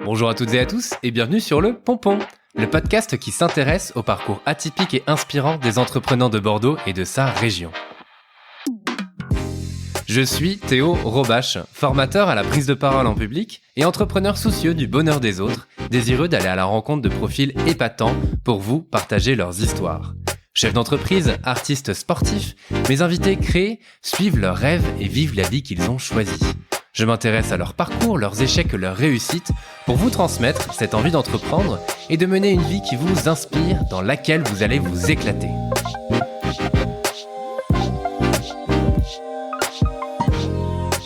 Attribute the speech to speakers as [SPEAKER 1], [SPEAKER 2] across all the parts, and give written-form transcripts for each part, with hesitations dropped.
[SPEAKER 1] Bonjour à toutes et à tous et bienvenue sur le Pompon, le podcast qui s'intéresse au parcours atypique et inspirant des entrepreneurs de Bordeaux et de sa région. Je suis Théo Robache, formateur à la prise de parole en public et entrepreneur soucieux du bonheur des autres, désireux d'aller à la rencontre de profils épatants pour vous partager leurs histoires. Chefs d'entreprise, artistes sportifs, mes invités créent, suivent leurs rêves et vivent la vie qu'ils ont choisie. Je m'intéresse à leur parcours, leurs échecs, leurs réussites, pour vous transmettre cette envie d'entreprendre et de mener une vie qui vous inspire, dans laquelle vous allez vous éclater.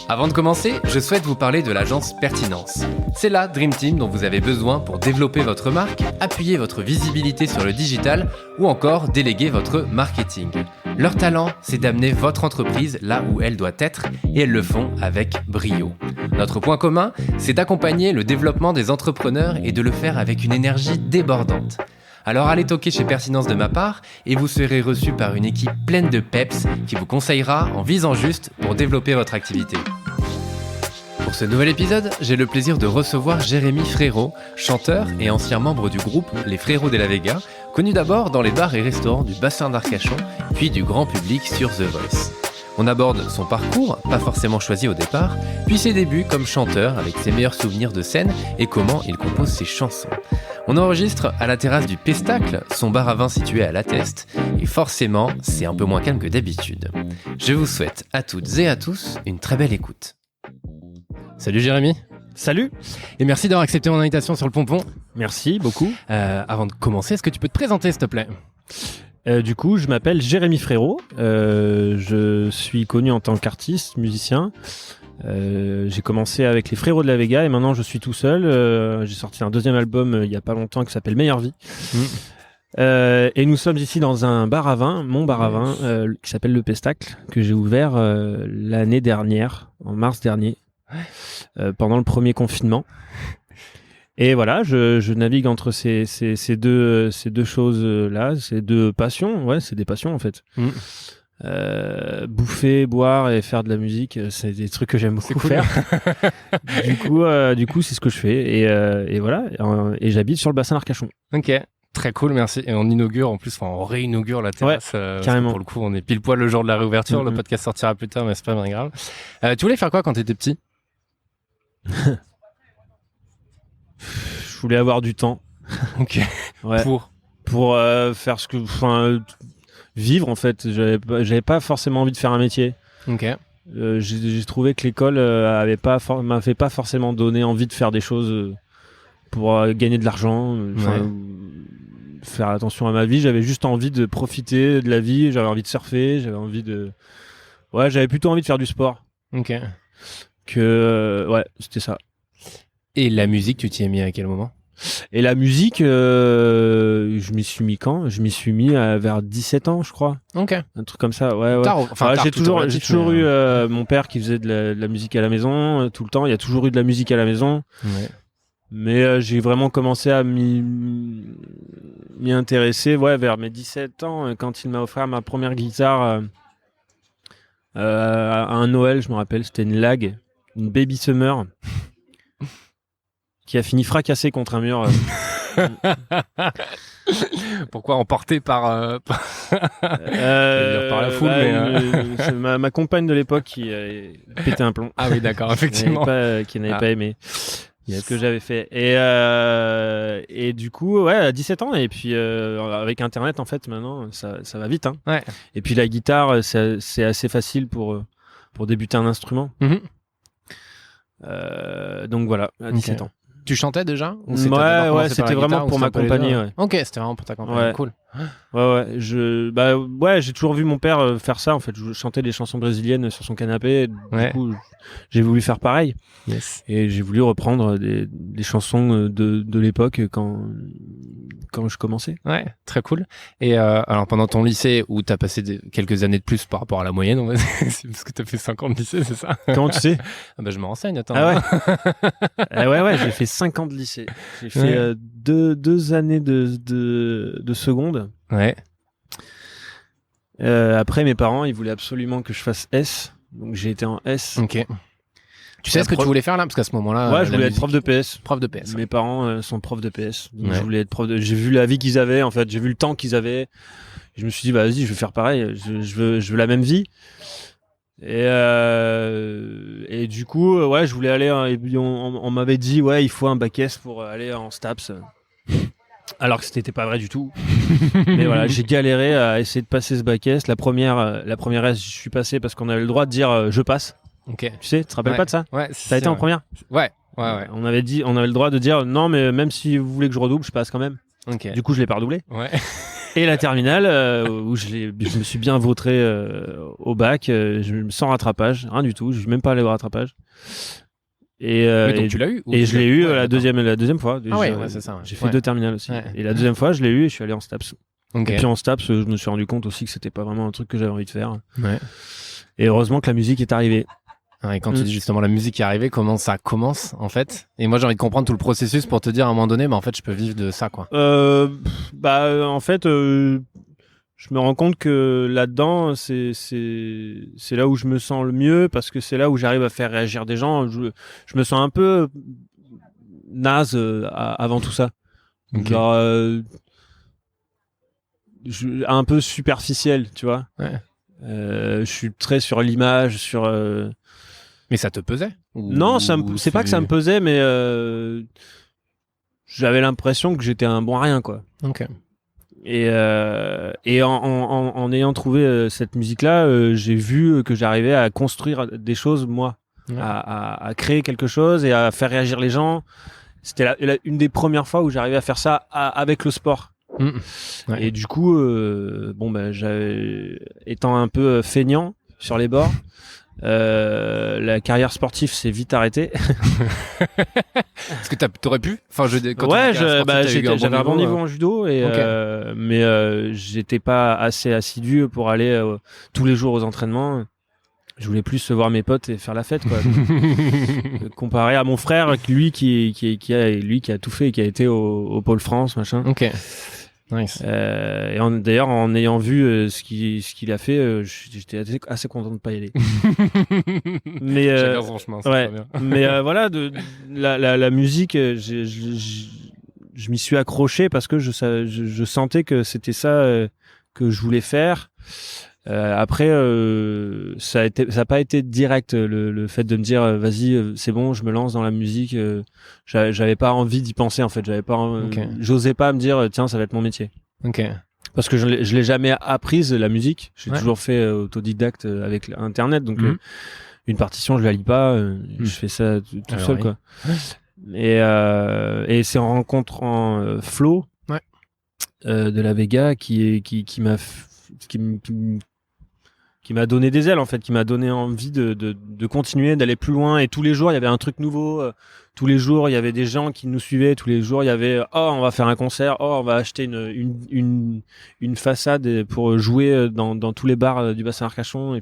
[SPEAKER 1] Avant de commencer, je souhaite vous parler de l'agence Pertinence. C'est la Dream Team dont vous avez besoin pour développer votre marque, appuyer votre visibilité sur le digital ou encore déléguer votre marketing. Leur talent, c'est d'amener votre entreprise là où elle doit être et elles le font avec brio. Notre point commun, c'est d'accompagner le développement des entrepreneurs et de le faire avec une énergie débordante. Alors allez toquer chez Pertinence de ma part et vous serez reçu par une équipe pleine de peps qui vous conseillera en visant juste pour développer votre activité. Pour ce nouvel épisode, j'ai le plaisir de recevoir Jérémy Frérot, chanteur et ancien membre du groupe Les Frérots de la Vega, connu d'abord dans les bars et restaurants du bassin d'Arcachon, puis du grand public sur The Voice. On aborde son parcours, pas forcément choisi au départ, puis ses débuts comme chanteur avec ses meilleurs souvenirs de scène et comment il compose ses chansons. On enregistre à la terrasse du Pestacle, son bar à vin situé à La Teste, et forcément, c'est un peu moins calme que d'habitude. Je vous souhaite à toutes et à tous une très belle écoute. Salut Jérémy.
[SPEAKER 2] Salut.
[SPEAKER 1] Et merci d'avoir accepté mon invitation sur le Pompon.
[SPEAKER 2] Merci beaucoup.
[SPEAKER 1] Avant de commencer, est-ce que tu peux te présenter s'il te plaît ?
[SPEAKER 2] Du coup, je m'appelle Jérémy Frérot. Je suis connu en tant qu'artiste, musicien. J'ai commencé avec les Frérots de la Vega et maintenant je suis tout seul. J'ai sorti un deuxième album il n'y a pas longtemps qui s'appelle Meilleure Vie. Et nous sommes ici dans un bar à vin, mon bar à vin, qui s'appelle le Pestacle, que j'ai ouvert l'année dernière, en mars dernier, pendant le premier confinement. Et voilà, je navigue entre ces deux choses-là, ces deux passions. Ouais, c'est des passions en fait. Bouffer, boire et faire de la musique, c'est des trucs que j'aime beaucoup faire. Du coup, c'est ce que je fais. Et voilà. Et j'habite sur le bassin d'Arcachon.
[SPEAKER 1] Ok. Très cool, merci. Et on inaugure en plus, on réinaugure la terrasse.
[SPEAKER 2] Carrément.
[SPEAKER 1] Pour le coup, on est pile poil le jour de la réouverture. Le podcast sortira plus tard, mais c'est pas bien grave. Tu voulais faire quoi quand t'étais petit ?
[SPEAKER 2] Je voulais avoir du temps.
[SPEAKER 1] Ok.
[SPEAKER 2] Ouais. Pour faire ce que, vivre en fait. J'avais pas forcément envie de faire un métier.
[SPEAKER 1] Ok.
[SPEAKER 2] J'ai trouvé que l'école m'avait pas forcément donné envie de faire des choses pour gagner de l'argent. Faire attention à ma vie. J'avais juste envie de profiter de la vie. J'avais envie de surfer. J'avais plutôt envie de faire du sport.
[SPEAKER 1] Ok.
[SPEAKER 2] C'était ça.
[SPEAKER 1] Et la musique, tu t'y es mis à quel moment ?
[SPEAKER 2] Et la musique, je m'y suis mis quand ? Je m'y suis mis vers 17 ans, je crois.
[SPEAKER 1] Ok.
[SPEAKER 2] Un truc comme ça, ouais. J'ai toujours eu mon père qui faisait de la musique à la maison, tout le temps. Il y a toujours eu de la musique à la maison. Ouais. Mais j'ai vraiment commencé à m'y intéresser vers mes 17 ans, quand il m'a offert ma première guitare à un Noël, je me rappelle. C'était une Lag, une Baby Summer. Qui a fini fracassé contre un mur.
[SPEAKER 1] Pourquoi emporté par la foule
[SPEAKER 2] c'est ma compagne de l'époque qui a pété un plomb.
[SPEAKER 1] Ah oui, d'accord, effectivement.
[SPEAKER 2] Qui n'avait pas aimé ce que j'avais fait. Et du coup, à 17 ans, et puis avec Internet, en fait, maintenant, ça va vite. Hein.
[SPEAKER 1] Ouais. Et
[SPEAKER 2] puis la guitare, c'est assez facile pour débuter un instrument. Donc voilà, à 17 ans.
[SPEAKER 1] Tu chantais déjà ou
[SPEAKER 2] c'était vraiment pour m'accompagner. Ouais.
[SPEAKER 1] Ok, c'était vraiment pour t'accompagner.
[SPEAKER 2] Ouais.
[SPEAKER 1] Cool.
[SPEAKER 2] Ouais. J'ai toujours vu mon père faire ça. En fait, je chantais des chansons brésiliennes sur son canapé. Du coup, j'ai voulu faire pareil.
[SPEAKER 1] Yes.
[SPEAKER 2] Et j'ai voulu reprendre des chansons de l'époque quand je commençais.
[SPEAKER 1] Ouais, très cool. Et alors pendant ton lycée où t'as passé quelques années de plus par rapport à la moyenne, c'est parce que t'as fait 5 ans de lycée, c'est ça ?
[SPEAKER 2] Comment tu sais ?
[SPEAKER 1] Je me renseigne, attends.
[SPEAKER 2] Ah ouais, j'ai fait 5 ans de lycée. J'ai fait 2 années de seconde.
[SPEAKER 1] Ouais.
[SPEAKER 2] Après, mes parents, ils voulaient absolument que je fasse S. Donc j'ai été en S.
[SPEAKER 1] Ok. Tu sais ce que tu voulais faire là? Parce qu'à ce moment-là.
[SPEAKER 2] Ouais, je voulais être prof de PS.
[SPEAKER 1] Prof de PS.
[SPEAKER 2] Mes parents sont profs de PS. Donc
[SPEAKER 1] Ouais.
[SPEAKER 2] je voulais être j'ai vu la vie qu'ils avaient, en fait. J'ai vu le temps qu'ils avaient. Je me suis dit, bah, vas-y, je veux faire pareil. Je veux la même vie. Et du coup, ouais, je voulais aller. Et puis on m'avait dit, ouais, il faut un bac S pour aller en STAPS. Alors que c'était pas vrai du tout. Mais voilà, j'ai galéré à essayer de passer ce bac S. La première S, je suis passé parce qu'on avait le droit de dire je passe.
[SPEAKER 1] Ok.
[SPEAKER 2] Tu sais, tu te rappelles pas de ça?
[SPEAKER 1] Ouais.
[SPEAKER 2] Ça a été en première?
[SPEAKER 1] Ouais.
[SPEAKER 2] On avait le droit de dire non, mais même si vous voulez que je redouble, je passe quand même.
[SPEAKER 1] Ok.
[SPEAKER 2] Du coup, je l'ai pas redoublé.
[SPEAKER 1] Ouais.
[SPEAKER 2] Et la terminale, où je me suis bien vautré au bac, sans rattrapage, rien du tout. Je suis même pas allé au rattrapage.
[SPEAKER 1] Mais donc tu l'as eu?
[SPEAKER 2] Et je l'ai eu la deuxième fois.
[SPEAKER 1] Ah ouais, c'est ça. Ouais.
[SPEAKER 2] J'ai fait 2 terminales aussi.
[SPEAKER 1] Ouais.
[SPEAKER 2] Et la deuxième fois, je l'ai eu et je suis allé en STAPS.
[SPEAKER 1] Okay.
[SPEAKER 2] Et puis en STAPS, je me suis rendu compte aussi que c'était pas vraiment un truc que j'avais envie de faire.
[SPEAKER 1] Ouais.
[SPEAKER 2] Et heureusement que la musique est arrivée.
[SPEAKER 1] Et quand tu dis justement la musique est arrivée, comment ça commence en fait? Et moi j'ai envie de comprendre tout le processus pour te dire à un moment donné, en fait je peux vivre de ça quoi.
[SPEAKER 2] En fait, je me rends compte que là-dedans, c'est là où je me sens le mieux parce que c'est là où j'arrive à faire réagir des gens. Je me sens un peu naze avant tout ça. Okay. Genre, un peu superficiel, tu vois.
[SPEAKER 1] Ouais.
[SPEAKER 2] Je suis très sur l'image, sur.
[SPEAKER 1] Mais ça te pesait?
[SPEAKER 2] Non, c'est pas que ça me pesait, mais j'avais l'impression que j'étais un bon à rien, quoi.
[SPEAKER 1] Ok.
[SPEAKER 2] Et en ayant trouvé cette musique-là, j'ai vu que j'arrivais à construire des choses, moi, ouais. à créer quelque chose et à faire réagir les gens. C'était une des premières fois où j'arrivais à faire ça avec le sport. Ouais. Et du coup, étant un peu feignant sur les bords, la carrière sportive s'est vite arrêtée.
[SPEAKER 1] Est-ce que t'aurais pu? Enfin, j'avais
[SPEAKER 2] un bon niveau en judo, et okay. Mais j'étais pas assez assidu pour aller tous les jours aux entraînements. Je voulais plus voir mes potes et faire la fête, quoi. Comparé à mon frère, lui qui a tout fait et qui a été au Pôle France, machin.
[SPEAKER 1] Ok. Nice.
[SPEAKER 2] Et d'ailleurs, en ayant vu ce qu'il a fait, j'étais assez content de pas y aller. Mais
[SPEAKER 1] chacun son chemin,
[SPEAKER 2] ouais. Bien. Mais voilà, la musique, je m'y suis accroché parce que je sentais que c'était ça que je voulais faire. Après, ça a pas été direct le fait de me dire vas-y, c'est bon, je me lance dans la musique. J'avais pas envie d'y penser en fait. J'osais pas me dire tiens, ça va être mon métier.
[SPEAKER 1] Ok.
[SPEAKER 2] Parce que je l'ai jamais apprise la musique. J'ai toujours fait autodidacte avec Internet, donc une partition je la lis pas. Je fais ça tout seul quoi. Et c'est en rencontrant Flo de la Vega qui m'a donné des ailes en fait, qui m'a donné envie de continuer, d'aller plus loin. Et tous les jours il y avait un truc nouveau, tous les jours il y avait des gens qui nous suivaient, tous les jours il y avait on va faire un concert, on va acheter une façade pour jouer dans tous les bars du bassin Arcachon, et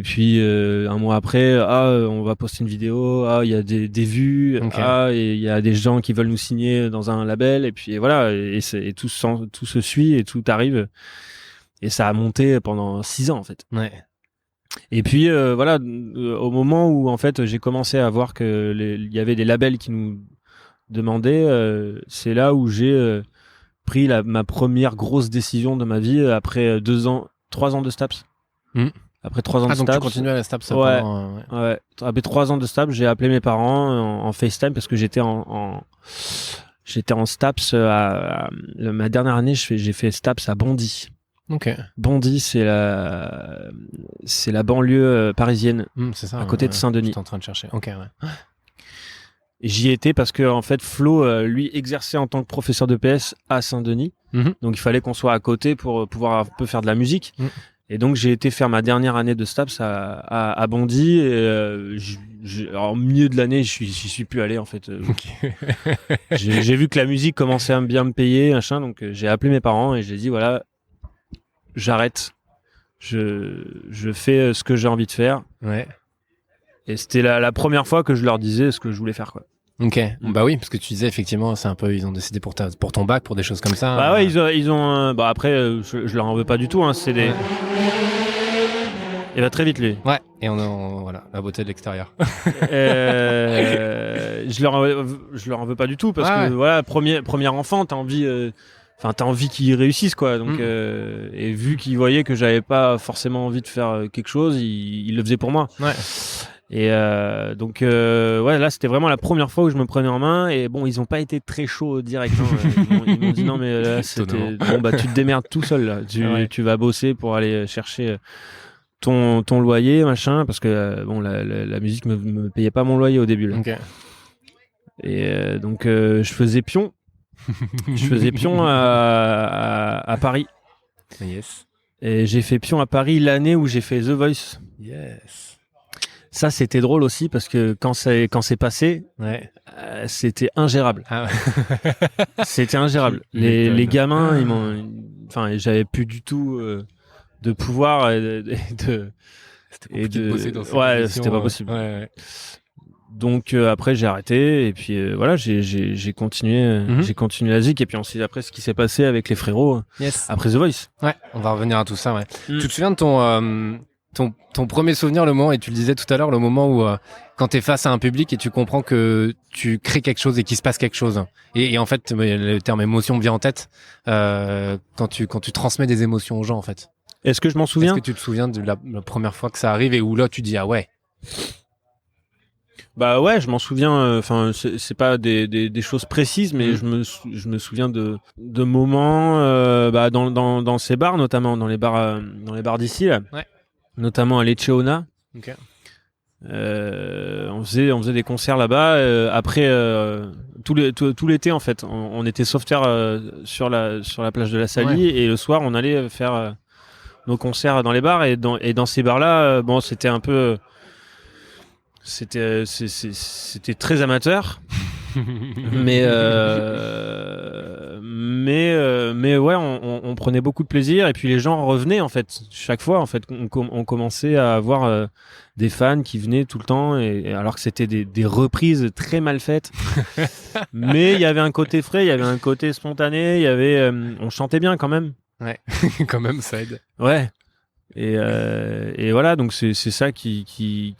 [SPEAKER 2] puis un mois après on va poster une vidéo, il y a des vues, et il y a des gens qui veulent nous signer dans un label, et puis voilà, et tout se suit et tout arrive. Et ça a monté pendant 6 ans en fait.
[SPEAKER 1] Ouais.
[SPEAKER 2] Et puis voilà, au moment où en fait j'ai commencé à voir que il y avait des labels qui nous demandaient, c'est là où j'ai pris ma première grosse décision de ma vie après 3 ans de STAPS. Après 3 ans de STAPS.
[SPEAKER 1] Donc tu continues à la STAPS.
[SPEAKER 2] Ouais. Après 3 ans de STAPS, j'ai appelé mes parents en FaceTime parce que j'étais en STAPS ma dernière année, j'ai fait STAPS à Bondy.
[SPEAKER 1] Okay.
[SPEAKER 2] Bondy, c'est la banlieue parisienne,
[SPEAKER 1] c'est ça,
[SPEAKER 2] à côté de Saint-Denis.
[SPEAKER 1] J'étais en train de chercher. Ok, ouais.
[SPEAKER 2] Et j'y étais parce que en fait Flo, lui, exerçait en tant que professeur de PS à Saint-Denis, donc il fallait qu'on soit à côté pour pouvoir un peu faire de la musique. Et donc j'ai été faire ma dernière année de STAPS à Bondy. Et en milieu de l'année, j'y suis plus allé en fait.
[SPEAKER 1] Okay.
[SPEAKER 2] j'ai vu que la musique commençait à bien me payer, machin, donc j'ai appelé mes parents et j'ai dit voilà. J'arrête, je fais ce que j'ai envie de faire.
[SPEAKER 1] Ouais.
[SPEAKER 2] Et c'était la première fois que je leur disais ce que je voulais faire, quoi.
[SPEAKER 1] Ok. Bah oui, parce que tu disais effectivement, c'est un peu, ils ont décidé pour ton bac, pour des choses comme ça.
[SPEAKER 2] Bah ouais, ils ont. Bah après, je leur en veux pas du tout. Hein, c'est des. Il va très vite, lui.
[SPEAKER 1] Ouais, et voilà, la beauté de l'extérieur.
[SPEAKER 2] Je leur en veux pas du tout parce que voilà, premier enfant, t'as envie qu'ils réussissent, quoi. Donc, et vu qu'ils voyaient que j'avais pas forcément envie de faire quelque chose, ils le faisaient pour moi.
[SPEAKER 1] Ouais.
[SPEAKER 2] Et donc, ouais, là, c'était vraiment la première fois où je me prenais en main. Et bon, ils ont pas été très chauds direct. Ils m'ont dit non, mais là, c'était bon, bah, tu te démerdes tout seul. Là. Tu vas bosser pour aller chercher ton loyer, machin, parce que bon, la musique me payait pas mon loyer au début. Là.
[SPEAKER 1] Okay.
[SPEAKER 2] Et donc, je faisais pion. Je faisais pion à Paris.
[SPEAKER 1] Yes.
[SPEAKER 2] Et j'ai fait pion à Paris l'année où j'ai fait The Voice.
[SPEAKER 1] Yes.
[SPEAKER 2] Ça, c'était drôle aussi parce que quand c'est passé, c'était ingérable.
[SPEAKER 1] Ah ouais.
[SPEAKER 2] C'était ingérable. Les gamins, j'avais plus du tout de pouvoir
[SPEAKER 1] C'était bosser dans cette
[SPEAKER 2] ouais, c'était pas possible.
[SPEAKER 1] Ouais.
[SPEAKER 2] Donc après j'ai arrêté et puis voilà, j'ai continué j'ai continué la zik et puis ensuite après ce qui s'est passé avec les frérots après The Voice.
[SPEAKER 1] Ouais, on va revenir à tout ça. Ouais. Tu te souviens de ton premier souvenir, le moment, et tu le disais tout à l'heure, le moment où quand tu es face à un public et tu comprends que tu crées quelque chose et qu'il se passe quelque chose. Et en fait, le terme émotion me vient en tête quand tu transmets des émotions aux gens, en fait.
[SPEAKER 2] Est-ce que je m'en souviens ?
[SPEAKER 1] Est-ce que tu te souviens de la première fois que ça arrive et où là tu dis ah ouais.
[SPEAKER 2] Bah ouais, je m'en souviens. Enfin, c'est pas des choses précises, mais je me souviens de moments dans ces bars, notamment dans les bars d'ici là.
[SPEAKER 1] Ouais.
[SPEAKER 2] Notamment à Lecheona.
[SPEAKER 1] Okay.
[SPEAKER 2] On faisait des concerts là-bas. Après tout l'été en fait, on était sauveteurs sur la plage de la Salie et le soir on allait faire nos concerts dans les bars et dans ces bars-là, bon c'était un peu c'était très amateur. mais ouais, on prenait beaucoup de plaisir et puis les gens revenaient en fait chaque fois. En fait, on commençait à avoir des fans qui venaient tout le temps et alors que c'était des reprises très mal faites. Mais il y avait un côté frais, il y avait un côté spontané, il y avait on chantait bien quand même.
[SPEAKER 1] Ouais, quand même ça aide.
[SPEAKER 2] Ouais. Et voilà, donc c'est ça qui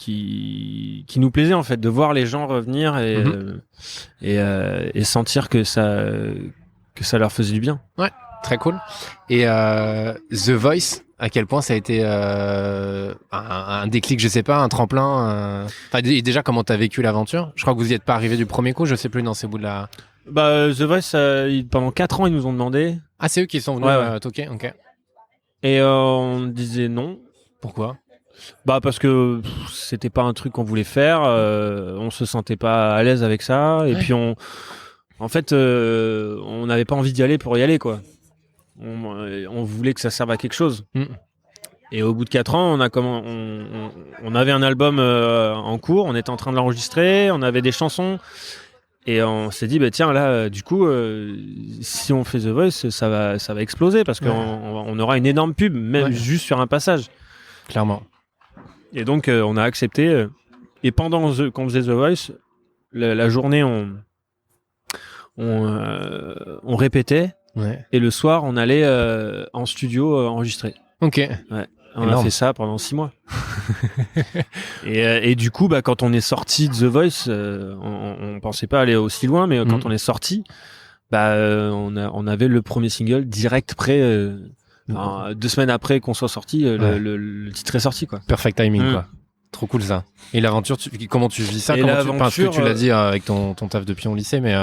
[SPEAKER 2] nous plaisait en fait, de voir les gens revenir et sentir que ça leur faisait du bien. Ouais,
[SPEAKER 1] très cool. Et The Voice, à quel point ça a été un déclic, je sais pas, un tremplin. Enfin, déjà comment t'as vécu l'aventure ? Je crois que vous y êtes pas arrivé du premier coup, je sais plus dans ces bouts de la.
[SPEAKER 2] Bah The Voice, pendant 4 ans ils nous ont demandé.
[SPEAKER 1] Ah, c'est eux qui sont venus toquer, ok.
[SPEAKER 2] Et on disait non.
[SPEAKER 1] Pourquoi ?
[SPEAKER 2] Bah parce que c'était pas un truc qu'on voulait faire, on se sentait pas à l'aise avec ça et puis on n'avait pas envie d'y aller pour y aller quoi. On voulait que ça serve à quelque chose. Et au bout de 4 ans, on avait un album en cours, on était en train de l'enregistrer, on avait des chansons. Et on s'est dit, bah tiens, là, du coup, si on fait The Voice, ça va exploser parce qu'on aura une énorme pub, même juste sur un passage.
[SPEAKER 1] Clairement.
[SPEAKER 2] Et donc, on a accepté. Et pendant qu'on faisait The Voice, la journée, on répétait. Ouais. Et le soir, on allait en studio enregistrer.
[SPEAKER 1] Ok.
[SPEAKER 2] Ouais. On a fait ça pendant 6 mois. et du coup, bah, quand on est sorti de The Voice, on pensait pas aller aussi loin, mais quand on est sorti, bah, on avait le premier single direct prêt. 2 semaines après qu'on soit sorti, le titre est sorti, quoi.
[SPEAKER 1] Perfect timing, quoi. Trop cool ça. Et l'aventure, comment tu vis ça ? Parce que tu l'as dit avec ton taf de pion au lycée, mais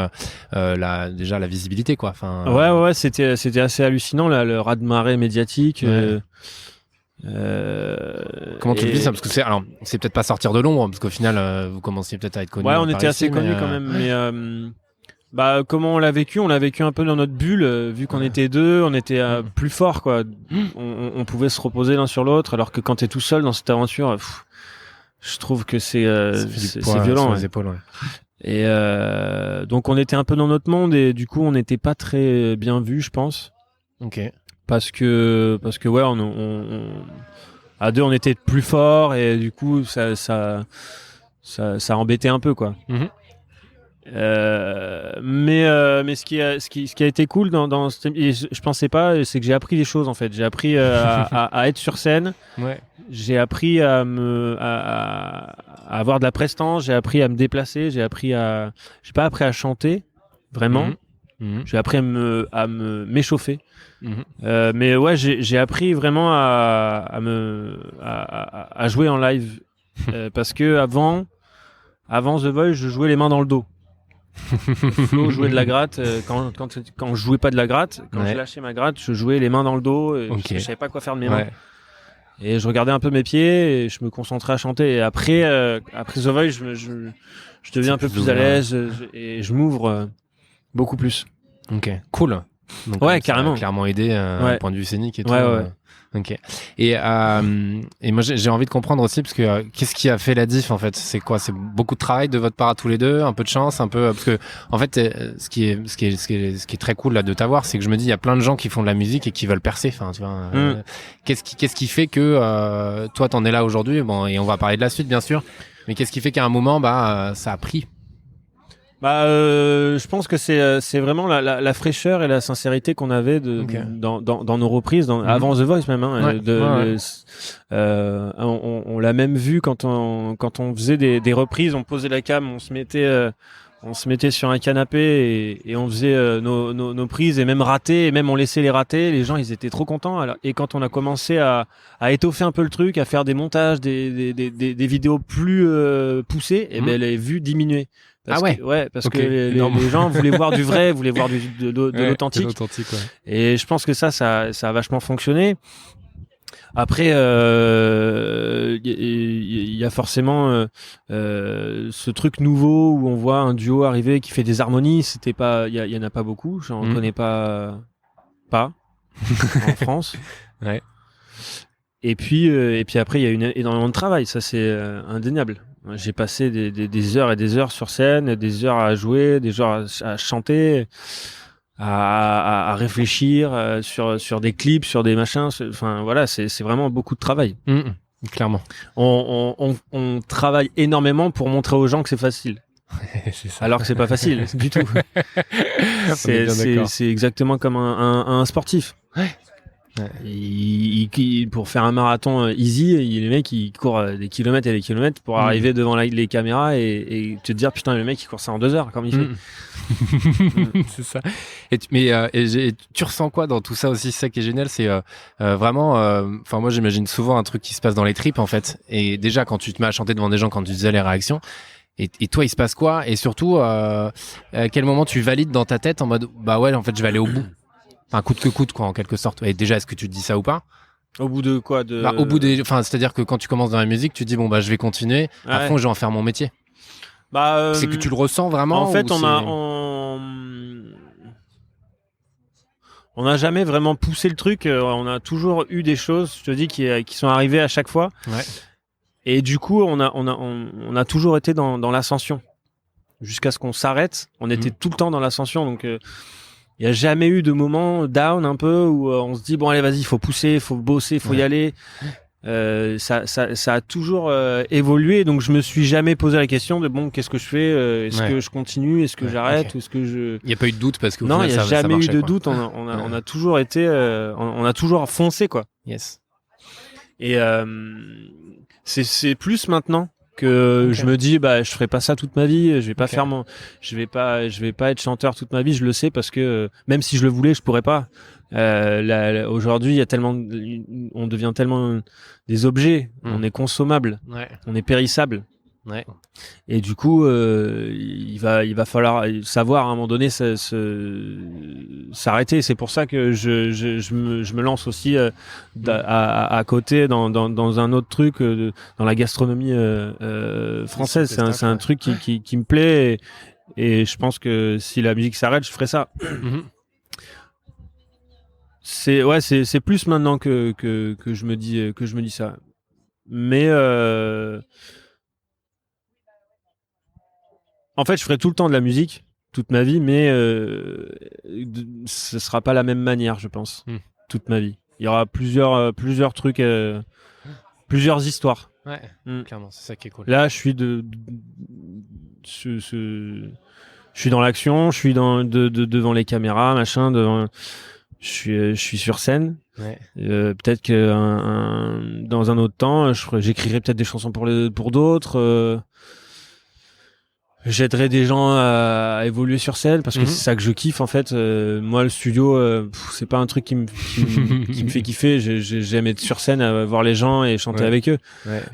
[SPEAKER 1] déjà la visibilité, quoi. Enfin.
[SPEAKER 2] Ouais, c'était assez hallucinant là, le raz-de-marée médiatique.
[SPEAKER 1] Comment tu le vis ça ? Parce que c'est peut-être pas sortir de l'ombre, parce qu'au final vous commenciez peut-être à être connus.
[SPEAKER 2] Ouais, on était assez connus quand même, mais comment on l'a vécu un peu dans notre bulle, vu qu'on était 2, on était plus forts quoi. On pouvait se reposer l'un sur l'autre, alors que quand t'es tout seul dans cette aventure, je trouve que c'est violent
[SPEAKER 1] sur les épaules. Ouais.
[SPEAKER 2] Et donc on était un peu dans notre monde et du coup on n'était pas très bien vus, je pense.
[SPEAKER 1] Ok.
[SPEAKER 2] Parce que ouais, à 2 on était plus forts et du coup ça embêtait un peu quoi. Mais ce qui a été cool et je pensais pas, c'est que j'ai appris des choses en fait. J'ai appris à être sur scène.
[SPEAKER 1] Ouais.
[SPEAKER 2] J'ai appris à avoir de la prestance. J'ai appris à me déplacer. J'ai pas appris à chanter vraiment. J'ai appris à m'échauffer. Mais ouais, j'ai appris vraiment à jouer en live parce que avant The Voice, je jouais les mains dans le dos. Flo jouait de la gratte quand je jouais pas de la gratte, quand je lâchais ma gratte, je jouais les mains dans le dos et je savais pas quoi faire de mes mains. Et je regardais un peu mes pieds et je me concentrais à chanter. Et après The Voice, je deviens un peu plus à l'aise et je m'ouvre beaucoup plus.
[SPEAKER 1] Ok, cool. Donc,
[SPEAKER 2] carrément.
[SPEAKER 1] Ça a clairement aidé point de vue scénique et tout. Ok. Et moi j'ai envie de comprendre aussi parce que qu'est-ce qui a fait la diff en fait? C'est quoi? C'est beaucoup de travail de votre part à tous les deux, un peu de chance, un peu parce que en fait ce qui est très cool là de t'avoir, c'est que je me dis il y a plein de gens qui font de la musique et qui veulent percer. Enfin tu vois. Qu'est-ce qui fait que toi t'en es là aujourd'hui? Bon, et on va parler de la suite bien sûr. Mais qu'est-ce qui fait qu'à un moment ça a pris?
[SPEAKER 2] Je pense que c'est vraiment la fraîcheur et la sincérité qu'on avait dans nos reprises avant The Voice même. On l'a même vu quand on faisait des reprises, on posait la cam, on se mettait sur un canapé et on faisait nos prises et même rater et même on laissait les rater. Les gens ils étaient trop contents. Et quand on a commencé à étoffer un peu le truc, à faire des montages, des vidéos plus poussées, et ben les vues diminuaient. Parce que les gens voulaient voir du vrai, voulaient voir de l'authentique. Et je pense que ça a vachement fonctionné. Après, il y a forcément ce truc nouveau où on voit un duo arriver qui fait des harmonies. Il y en a pas beaucoup. J'en connais pas en France.
[SPEAKER 1] Ouais.
[SPEAKER 2] Et puis après, il y a énormément de travail. Ça, c'est indéniable. J'ai passé des heures et des heures sur scène, des heures à jouer, des heures à chanter, à réfléchir sur des clips, sur des machins. Enfin voilà, c'est vraiment beaucoup de travail.
[SPEAKER 1] Clairement.
[SPEAKER 2] On travaille énormément pour montrer aux gens que c'est facile.
[SPEAKER 1] C'est ça.
[SPEAKER 2] Alors que c'est pas facile du tout. C'est exactement comme un sportif.
[SPEAKER 1] Ouais.
[SPEAKER 2] Pour faire un marathon easy, les mecs ils courent des kilomètres et des kilomètres pour arriver devant les caméras et te dire putain le mec il court ça en 2 heures comme il fait.
[SPEAKER 1] C'est ça. Et tu ressens quoi dans tout ça aussi? C'est ça qui est génial, c'est vraiment. Enfin moi j'imagine souvent un truc qui se passe dans les tripes en fait. Et déjà quand tu te mets à chanter devant des gens, quand tu faisais les réactions. Et toi, il se passe quoi? Et surtout, à quel moment tu valides dans ta tête en mode bah ouais en fait je vais aller au bout. Enfin, coûte que coûte, quoi, en quelque sorte. Et déjà, est-ce que tu te dis ça ou pas?
[SPEAKER 2] Au bout de quoi?
[SPEAKER 1] Au bout enfin, c'est-à-dire que quand tu commences dans la musique, tu te dis, bon, bah, je vais continuer. À fond, je vais en faire mon métier. C'est que tu le ressens vraiment?
[SPEAKER 2] En fait, on n'a jamais vraiment poussé le truc. On a toujours eu des choses, je te dis, qui sont arrivées à chaque fois.
[SPEAKER 1] Ouais.
[SPEAKER 2] Et du coup, on a toujours été dans l'ascension. Jusqu'à ce qu'on s'arrête, on était tout le temps dans l'ascension. Donc, il n'y a jamais eu de moment down un peu où on se dit bon allez vas-y il faut pousser, il faut bosser, il faut y aller. Ça a toujours évolué, donc je me suis jamais posé la question de bon qu'est-ce que je fais, est-ce que je continue, est-ce que j'arrête, ou est-ce que je...
[SPEAKER 1] Il n'y a pas eu de doute parce que
[SPEAKER 2] non, il n'y a jamais eu de doute. On a toujours été, on a toujours foncé quoi.
[SPEAKER 1] Yes.
[SPEAKER 2] Et c'est plus maintenant que je me dis je ferai pas ça toute ma vie, je vais pas je vais pas être chanteur toute ma vie, je le sais parce que même si je le voulais je pourrais pas. Aujourd'hui il y a on devient tellement des objets, on est consommable, on est périssable.
[SPEAKER 1] Ouais.
[SPEAKER 2] Et du coup, il va falloir savoir à un moment donné s'arrêter. C'est pour ça que je me lance aussi à côté dans un autre truc, dans la gastronomie française. C'est un truc qui me plaît et je pense que si la musique s'arrête, je ferai ça. C'est plus maintenant que je me dis ça. Mais en fait, je ferai tout le temps de la musique, toute ma vie, mais ce sera pas la même manière, je pense, toute ma vie. Il y aura plusieurs trucs, plusieurs histoires.
[SPEAKER 1] Ouais, clairement, c'est ça qui est cool.
[SPEAKER 2] Là, je suis Je suis dans l'action, je suis devant les caméras, machin, je suis sur scène.
[SPEAKER 1] Ouais.
[SPEAKER 2] Peut-être que dans un autre temps, j'écrirai peut-être des chansons pour d'autres. J'aiderai des gens à évoluer sur scène parce que c'est ça que je kiffe en fait. Moi, le studio, c'est pas un truc qui me fait kiffer. J'aime être sur scène, voir les gens et chanter avec eux.
[SPEAKER 1] Ouais.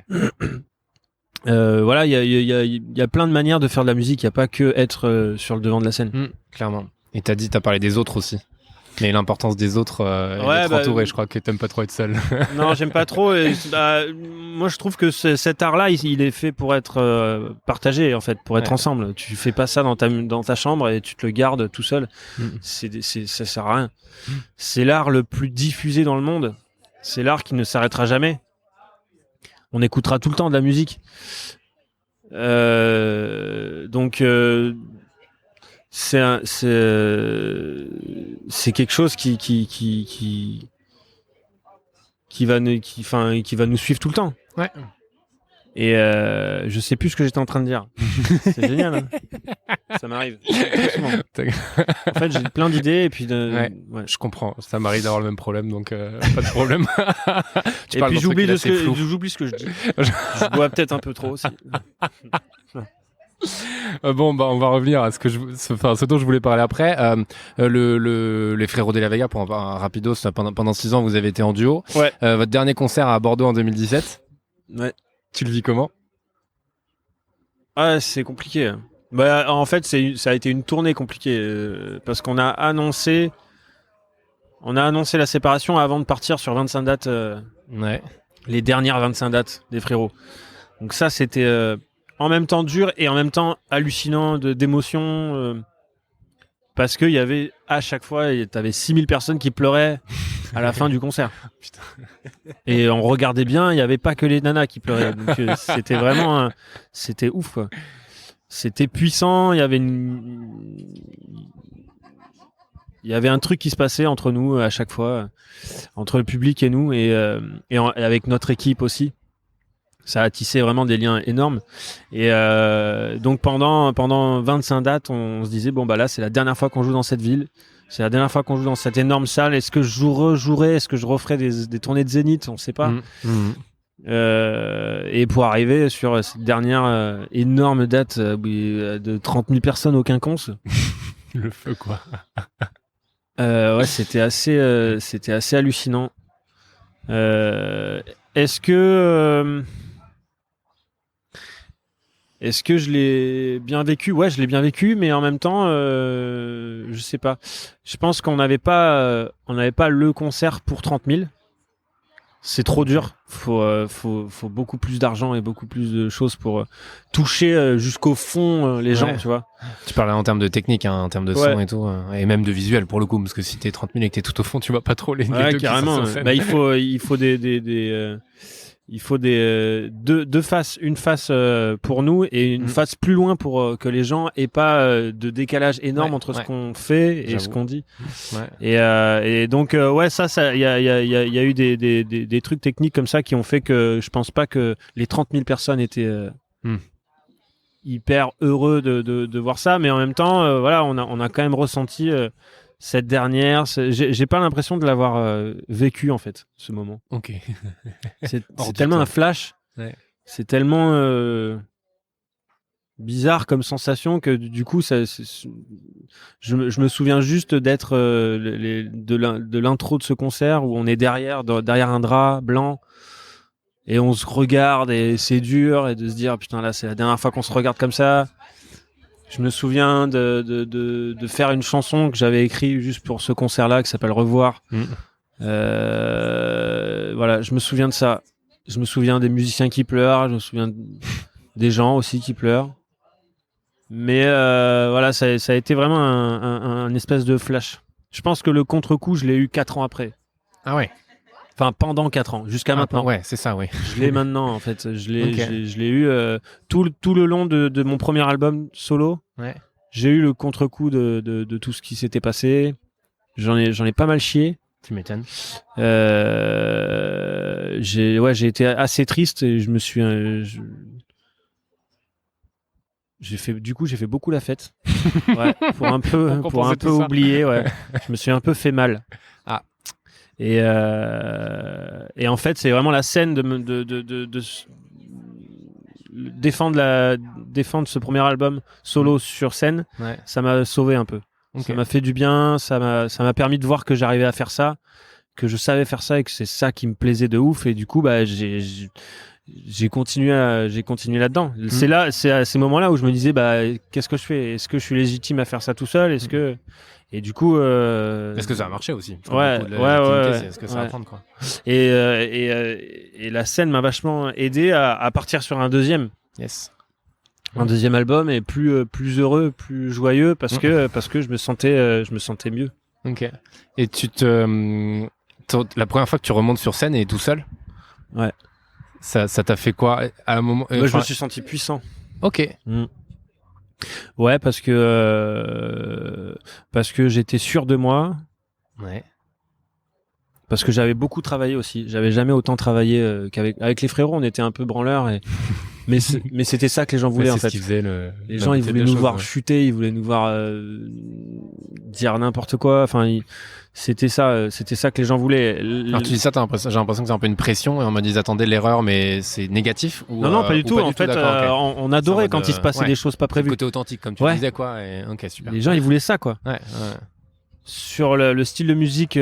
[SPEAKER 2] Voilà, il y a plein de manières de faire de la musique. Il y a pas que être sur le devant de la scène.
[SPEAKER 1] Clairement. Et t'as parlé des autres aussi. Mais l'importance des autres et d'être entouré, je crois que t'aimes pas trop être seul. Non,
[SPEAKER 2] j'aime pas trop. Moi, je trouve que cet art-là, il est fait pour être partagé, en fait, pour être ensemble. Tu fais pas ça dans ta chambre et tu te le gardes tout seul. Ça sert à rien. C'est l'art le plus diffusé dans le monde. C'est l'art qui ne s'arrêtera jamais. On écoutera tout le temps de la musique. Donc... c'est quelque chose qui va nous suivre tout le temps.
[SPEAKER 1] Ouais.
[SPEAKER 2] Et je sais plus ce que j'étais en train de dire. C'est génial. Hein. Ça m'arrive. En fait, j'ai plein d'idées et puis
[SPEAKER 1] je comprends. Ça m'arrive d'avoir le même problème, donc pas de problème.
[SPEAKER 2] Et puis j'oublie ce que je dis. Je bois peut-être un peu trop aussi.
[SPEAKER 1] Bon, on va revenir à ce dont je voulais parler après. Les Frérots de la Vega, pour en parler rapidos, pendant 6 ans, vous avez été en duo.
[SPEAKER 2] Ouais.
[SPEAKER 1] Votre dernier concert à Bordeaux en 2017.
[SPEAKER 2] Ouais.
[SPEAKER 1] Tu le vis comment ?
[SPEAKER 2] Ah, c'est compliqué. En fait, ça a été une tournée compliquée parce qu'on a annoncé la séparation avant de partir sur 25 dates. Les dernières 25 dates des Frérots. Donc ça, c'était en même temps dur et en même temps hallucinant d'émotions parce qu'il y avait à chaque fois, t'avais 6000 personnes qui pleuraient à la fin du concert. Putain. Et on regardait bien, il n'y avait pas que les nanas qui pleuraient. Donc c'était vraiment c'était ouf quoi. C'était puissant, il y avait un truc qui se passait entre nous à chaque fois, entre le public et nous et avec notre équipe aussi. Ça a tissé vraiment des liens énormes. Et donc pendant 25 dates, on se disait bon bah là c'est la dernière fois qu'on joue dans cette ville, c'est la dernière fois qu'on joue dans cette énorme salle. Est-ce que je rejouerai, est-ce que je referai des tournées de Zénith, on sait pas. Et pour arriver sur cette dernière énorme date de 30 000 personnes au Quinconce.
[SPEAKER 1] Le feu quoi.
[SPEAKER 2] Ouais, c'était assez hallucinant. Est-ce que je l'ai bien vécu ? Ouais, je l'ai bien vécu, mais en même temps, je sais pas. Je pense qu'on n'avait pas le concert pour 30 000. C'est trop dur. Faut beaucoup plus d'argent et beaucoup plus de choses pour toucher jusqu'au fond les gens, tu vois.
[SPEAKER 1] Tu parlais en termes de technique, en termes de son et tout, et même de visuel pour le coup, parce que si t'es 30 000 et que t'es tout au fond, tu vois pas trop les deux
[SPEAKER 2] carrément.
[SPEAKER 1] qui sont sur scène.
[SPEAKER 2] Il faut deux faces, une face pour nous et une face plus loin pour que les gens aient pas de décalage énorme entre ce qu'on fait et ce qu'on dit. Et donc ça il y a eu des trucs techniques comme ça qui ont fait que je pense pas que les 30 000 personnes étaient hyper heureux de voir ça, mais en même temps voilà, on a quand même ressenti cette dernière, j'ai pas l'impression de l'avoir vécu en fait, ce moment.
[SPEAKER 1] Ok.
[SPEAKER 2] C'est tellement un flash. Ouais. C'est tellement bizarre comme sensation que du coup, je me souviens juste d'être de l'intro de ce concert où on est derrière un drap blanc et on se regarde et c'est dur et de se dire putain là c'est la dernière fois qu'on se regarde comme ça. Je me souviens de faire une chanson que j'avais écrite juste pour ce concert-là qui s'appelle Revoir. Voilà, je me souviens de ça. Je me souviens des musiciens qui pleurent, je me souviens des gens aussi qui pleurent. Mais voilà, ça a été vraiment un espèce de flash. Je pense que le contre-coup, je l'ai eu 4 ans après.
[SPEAKER 1] Ah ouais.
[SPEAKER 2] Enfin, pendant 4 ans, jusqu'à maintenant.
[SPEAKER 1] Ouais, c'est ça, oui.
[SPEAKER 2] Je l'ai maintenant, en fait. Je l'ai eu tout le long de mon premier album solo.
[SPEAKER 1] Ouais.
[SPEAKER 2] J'ai eu le contre-coup de tout ce qui s'était passé. J'en ai pas mal chié.
[SPEAKER 1] Tu m'étonnes.
[SPEAKER 2] J'ai été assez triste et je j'ai fait beaucoup la fête. Ouais, pour un peu
[SPEAKER 1] tout ça.
[SPEAKER 2] oublier. Ouais. Je me suis un peu fait mal.
[SPEAKER 1] Ah.
[SPEAKER 2] Et en fait, c'est vraiment la scène de défendre ce premier album solo sur scène.
[SPEAKER 1] Ouais.
[SPEAKER 2] Ça m'a sauvé un peu.
[SPEAKER 1] Ok.
[SPEAKER 2] Ça m'a fait du bien. Ça m'a permis de voir que j'arrivais à faire ça, que je savais faire ça et que c'est ça qui me plaisait de ouf. Et du coup, bah, j'ai continué là-dedans. C'est à ces moments-là où je me disais, bah, qu'est-ce que je fais? Est-ce que je suis légitime à faire ça tout seul? Et du coup,
[SPEAKER 1] Est-ce que ça a marché aussi?
[SPEAKER 2] Ouais.
[SPEAKER 1] C'est est-ce que ça va prendre, quoi.
[SPEAKER 2] Et la scène m'a vachement aidé à partir sur un deuxième album et plus heureux, plus joyeux parce que je me sentais mieux.
[SPEAKER 1] Ok. Et la première fois que tu remontes sur scène et tout seul?
[SPEAKER 2] Ouais.
[SPEAKER 1] Ça t'a fait quoi à un moment?
[SPEAKER 2] Moi, je me suis senti puissant.
[SPEAKER 1] Ok.
[SPEAKER 2] Ouais, parce que j'étais sûr de moi.
[SPEAKER 1] Ouais.
[SPEAKER 2] Parce que j'avais beaucoup travaillé aussi. J'avais jamais autant travaillé avec les frérots. On était un peu branleurs. Mais c'était ça que les gens voulaient, en fait.
[SPEAKER 1] C'est ce qui faisait
[SPEAKER 2] les gens, ils voulaient nous voir chuter, ils voulaient nous voir dire n'importe quoi. Enfin, c'était ça que les gens voulaient.
[SPEAKER 1] Alors tu dis ça, j'ai l'impression que c'est un peu une pression et on me dit attendez l'erreur, mais c'est négatif ou
[SPEAKER 2] non, pas du tout. En fait, on adorait quand il se passait des choses pas prévues.
[SPEAKER 1] Côté authentique, comme tu disais, quoi. Ok, super.
[SPEAKER 2] Les gens, ils voulaient ça, quoi.
[SPEAKER 1] Ouais.
[SPEAKER 2] Sur le style de musique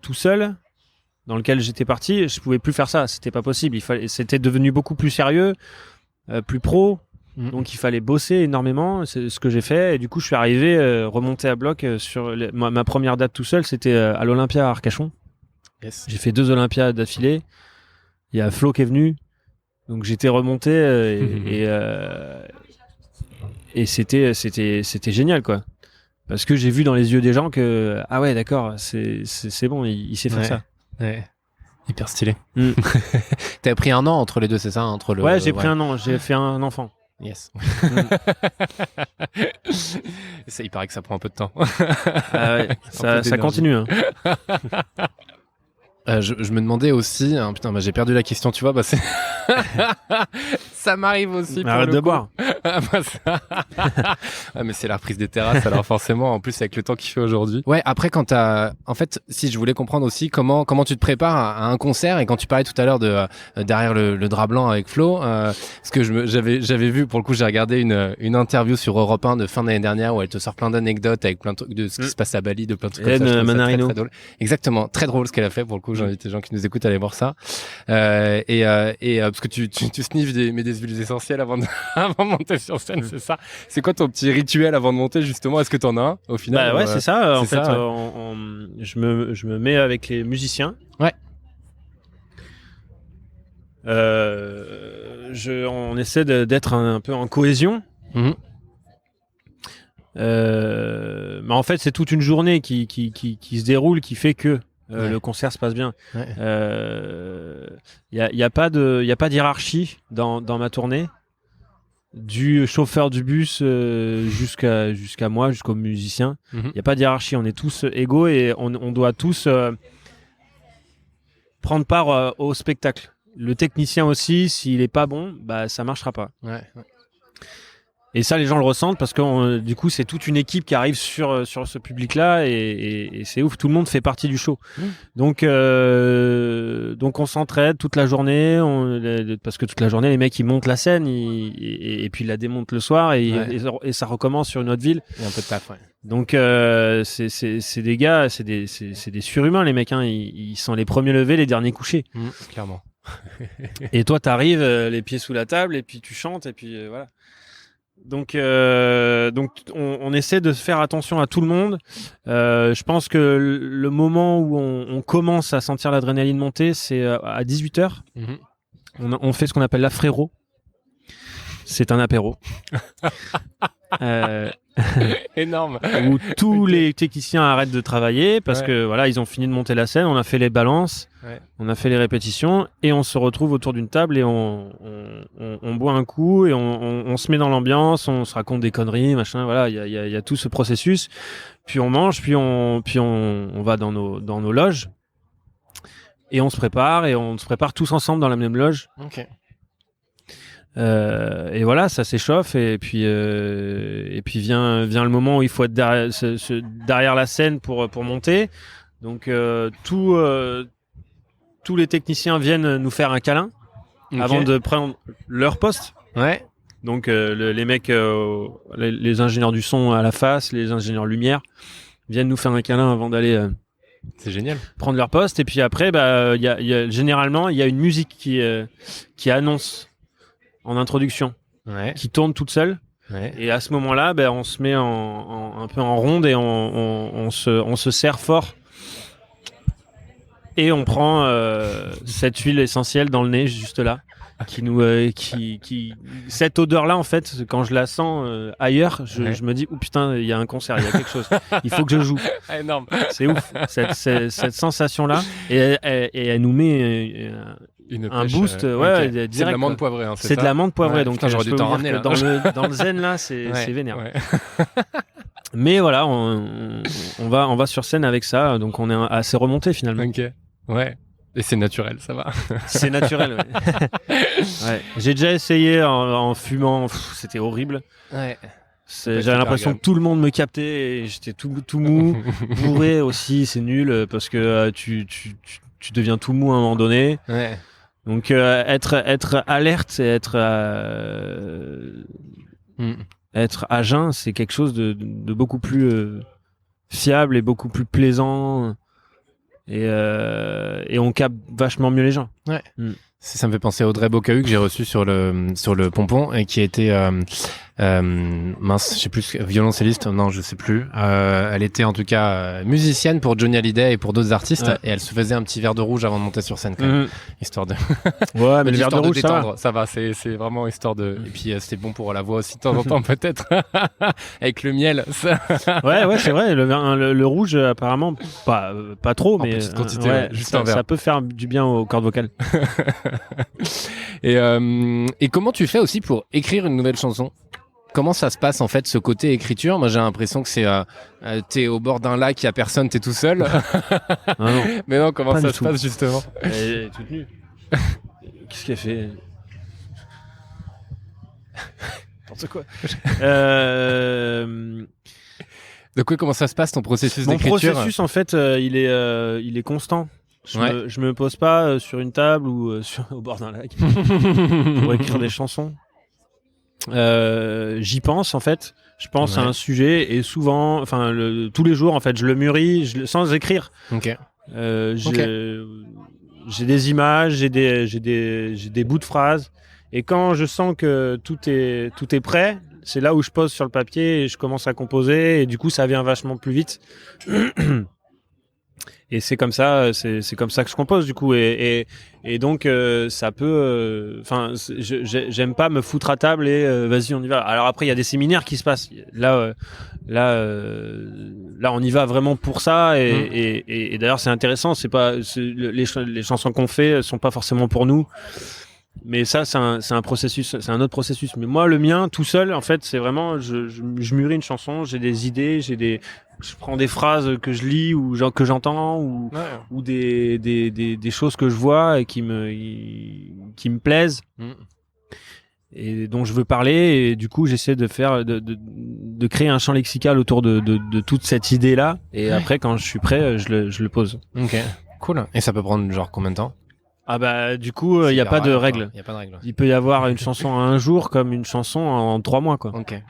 [SPEAKER 2] tout seul, dans lequel j'étais parti, je pouvais plus faire ça. C'était pas possible. C'était devenu beaucoup plus sérieux, plus pro. Donc il fallait bosser énormément. C'est ce que j'ai fait. Et du coup, je suis arrivé remonté à bloc sur ma première date tout seul. C'était à l'Olympia à Arcachon.
[SPEAKER 1] Yes.
[SPEAKER 2] J'ai fait 2 Olympiades d'affilée. Il y a Flo qui est venu. Donc j'étais remonté et c'était génial, quoi. Parce que j'ai vu dans les yeux des gens que ah ouais, d'accord, c'est bon, il sait faire ça.
[SPEAKER 1] Ouais. Hyper stylé. T'as pris un an entre les deux, c'est ça,
[SPEAKER 2] Ouais, j'ai pris un an. J'ai fait un enfant.
[SPEAKER 1] Yes. Il paraît que ça prend un peu de temps.
[SPEAKER 2] Ah ouais, ça continue. Hein.
[SPEAKER 1] Je me demandais aussi, j'ai perdu la question, tu vois, ça m'arrive aussi.
[SPEAKER 2] Arrête de boire.
[SPEAKER 1] Mais c'est la reprise des terrasses, alors forcément, en plus avec le temps qu'il fait aujourd'hui. Ouais, après en fait, si je voulais comprendre aussi comment tu te prépares à un concert, et quand tu parlais tout à l'heure de derrière le drap blanc avec Flo, parce que j'avais vu, pour le coup, j'ai regardé une interview sur Europe 1 de fin d'année dernière où elle te sort plein d'anecdotes avec plein de trucs de ce qui se passe à Bali, de plein de trucs comme ça.
[SPEAKER 2] Manarino.
[SPEAKER 1] Très drôle. Exactement, très drôle ce qu'elle a fait, pour le coup. J'invite les gens qui nous écoutent à aller voir ça. Parce que tu sniffes des huiles essentielles avant de monter sur scène, c'est ça? C'est quoi ton petit rituel avant de monter, justement? Est-ce que t'en as un, au final?
[SPEAKER 2] Bah ouais, c'est ça. En fait,
[SPEAKER 1] ça,
[SPEAKER 2] je me mets avec les musiciens.
[SPEAKER 1] Ouais.
[SPEAKER 2] On essaie d'être un peu en cohésion. Mais en fait, c'est toute une journée qui se déroule, qui fait que le concert se passe bien. Y a pas d'hiérarchie dans ma tournée, du chauffeur du bus jusqu'à moi, jusqu'aux musiciens. Y a pas de hiérarchie, on est tous égaux et on doit tous prendre part au spectacle. Le technicien aussi, s'il est pas bon, bah ça marchera pas. Et ça, les gens le ressentent parce que du coup, c'est toute une équipe qui arrive sur ce public-là et c'est ouf. Tout le monde fait partie du show. Donc on s'entraide toute la journée, parce que toute la journée, les mecs ils montent la scène et puis ils la démontent le soir et ça recommence sur une autre ville.
[SPEAKER 1] Il y a un peu de taf, ouais.
[SPEAKER 2] Donc c'est des gars, c'est des surhumains, les mecs. Hein. Ils sont les premiers levés, les derniers couchés.
[SPEAKER 1] Clairement.
[SPEAKER 2] Et toi, t'arrives les pieds sous la table et puis tu chantes et puis voilà. Donc on essaie de faire attention à tout le monde. Je pense que le moment où on commence à sentir l'adrénaline monter, c'est à 18h. On fait ce qu'on appelle l'afréro. C'est un apéro.
[SPEAKER 1] Énorme.
[SPEAKER 2] Où tous les techniciens arrêtent de travailler parce que voilà, ils ont fini de monter la scène, on a fait les balances, on a fait les répétitions et on se retrouve autour d'une table et on boit un coup et on se met dans l'ambiance, on se raconte des conneries, machin, voilà, il y a tout ce processus. Puis on mange, puis on va dans nos loges et on se prépare tous ensemble dans la même loge.
[SPEAKER 1] Ok.
[SPEAKER 2] Et voilà, ça s'échauffe et puis vient le moment où il faut être derrière la scène pour monter. Donc tous les techniciens viennent nous faire un câlin avant de prendre leur poste.
[SPEAKER 1] Ouais.
[SPEAKER 2] Donc les mecs, les ingénieurs du son à la face, les ingénieurs lumière viennent nous faire un câlin avant d'aller
[SPEAKER 1] c'est génial.
[SPEAKER 2] Prendre leur poste. Et puis après, généralement, il y a une musique qui annonce en introduction, qui tourne toute seule.
[SPEAKER 1] Ouais.
[SPEAKER 2] Et à ce moment-là, on se met un peu en ronde et on se serre fort. Et on prend cette huile essentielle dans le nez, juste là. Cette odeur-là, en fait, quand je la sens ailleurs, je me dis, oh putain, il y a un concert, il y a quelque chose. Il faut que je joue.
[SPEAKER 1] Énorme.
[SPEAKER 2] C'est ouf, cette sensation-là. Et elle nous met un boost, direct.
[SPEAKER 1] C'est de l'amande poivrée, hein,
[SPEAKER 2] c'est de l'amande poivrée, donc
[SPEAKER 1] putain, j'aurais dû t'en ramener là.
[SPEAKER 2] Dans le zen là, c'est vénère. Ouais. Mais voilà, on va sur scène avec ça, donc on est assez remonté finalement.
[SPEAKER 1] Ok. Ouais. Et c'est naturel, ça va.
[SPEAKER 2] C'est naturel, ouais. Ouais. J'ai déjà essayé en fumant, c'était horrible.
[SPEAKER 1] Ouais.
[SPEAKER 2] J'avais l'impression que tout le monde me captait et j'étais tout mou. Bourré aussi, c'est nul parce que tu deviens tout mou à un moment donné.
[SPEAKER 1] Ouais.
[SPEAKER 2] Donc être alerte et être à jeun, c'est quelque chose de beaucoup plus fiable et beaucoup plus plaisant. Et on capte vachement mieux les gens.
[SPEAKER 1] Ouais. Ça me fait penser à Audrey Bocahu que j'ai reçu sur le pompon et qui a été mince, je sais plus, violoncelliste, non, je sais plus. Elle était en tout cas musicienne pour Johnny Hallyday et pour d'autres artistes, et elle se faisait un petit verre de rouge avant de monter sur scène, quand même, histoire de.
[SPEAKER 2] Ouais, mais le verre de rouge,
[SPEAKER 1] ça va, c'est vraiment histoire de. Et puis c'était bon pour la voix aussi de temps en temps, peut-être, avec le miel.
[SPEAKER 2] Ouais, c'est vrai. Le rouge, apparemment, pas trop, mais
[SPEAKER 1] petite quantité, juste un verre.
[SPEAKER 2] Ça peut faire du bien aux cordes vocales.
[SPEAKER 1] Et comment tu fais aussi pour écrire une nouvelle chanson? Comment ça se passe en fait ce côté écriture? Moi j'ai l'impression que c'est t'es au bord d'un lac, il y a personne, t'es tout seul.
[SPEAKER 2] Non.
[SPEAKER 1] Mais non, comment ça se passe justement?
[SPEAKER 2] Elle est toute nue. Qu'est-ce qu'elle fait? N'importe quoi.
[SPEAKER 1] Donc comment ça se passe ton processus d'écriture?
[SPEAKER 2] Mon processus en fait il est constant. Je me pose pas sur une table ou au bord d'un lac pour écrire des chansons. J'y pense en fait. Je pense à un sujet et souvent, tous les jours en fait, je le mûris sans écrire.
[SPEAKER 1] Ok.
[SPEAKER 2] J'ai des images, j'ai des bouts de phrases et quand je sens que tout est prêt, c'est là où je pose sur le papier et je commence à composer et du coup ça vient vachement plus vite. Et c'est comme ça que je compose du coup et donc ça peut j'aime pas me foutre à table et vas-y on y va. Alors après il y a des séminaires qui se passent là on y va vraiment pour ça et d'ailleurs c'est intéressant, les chansons qu'on fait sont pas forcément pour nous. Mais ça, c'est un processus, c'est un autre processus. Mais moi, le mien, tout seul, en fait, c'est vraiment, je mûris une chanson, j'ai des idées, je prends des phrases que je lis ou que j'entends ou des choses que je vois et qui me plaisent et dont je veux parler. Et du coup, j'essaie de créer un champ lexical autour de toute cette idée-là. Et après, quand je suis prêt, je le pose.
[SPEAKER 1] Ok, cool. Et ça peut prendre genre combien de temps?
[SPEAKER 2] Ah bah du coup il y a pas de règle.
[SPEAKER 1] Il y a pas de règle.
[SPEAKER 2] Il peut y avoir une chanson en un jour comme une chanson en 3 mois quoi.
[SPEAKER 1] Ok.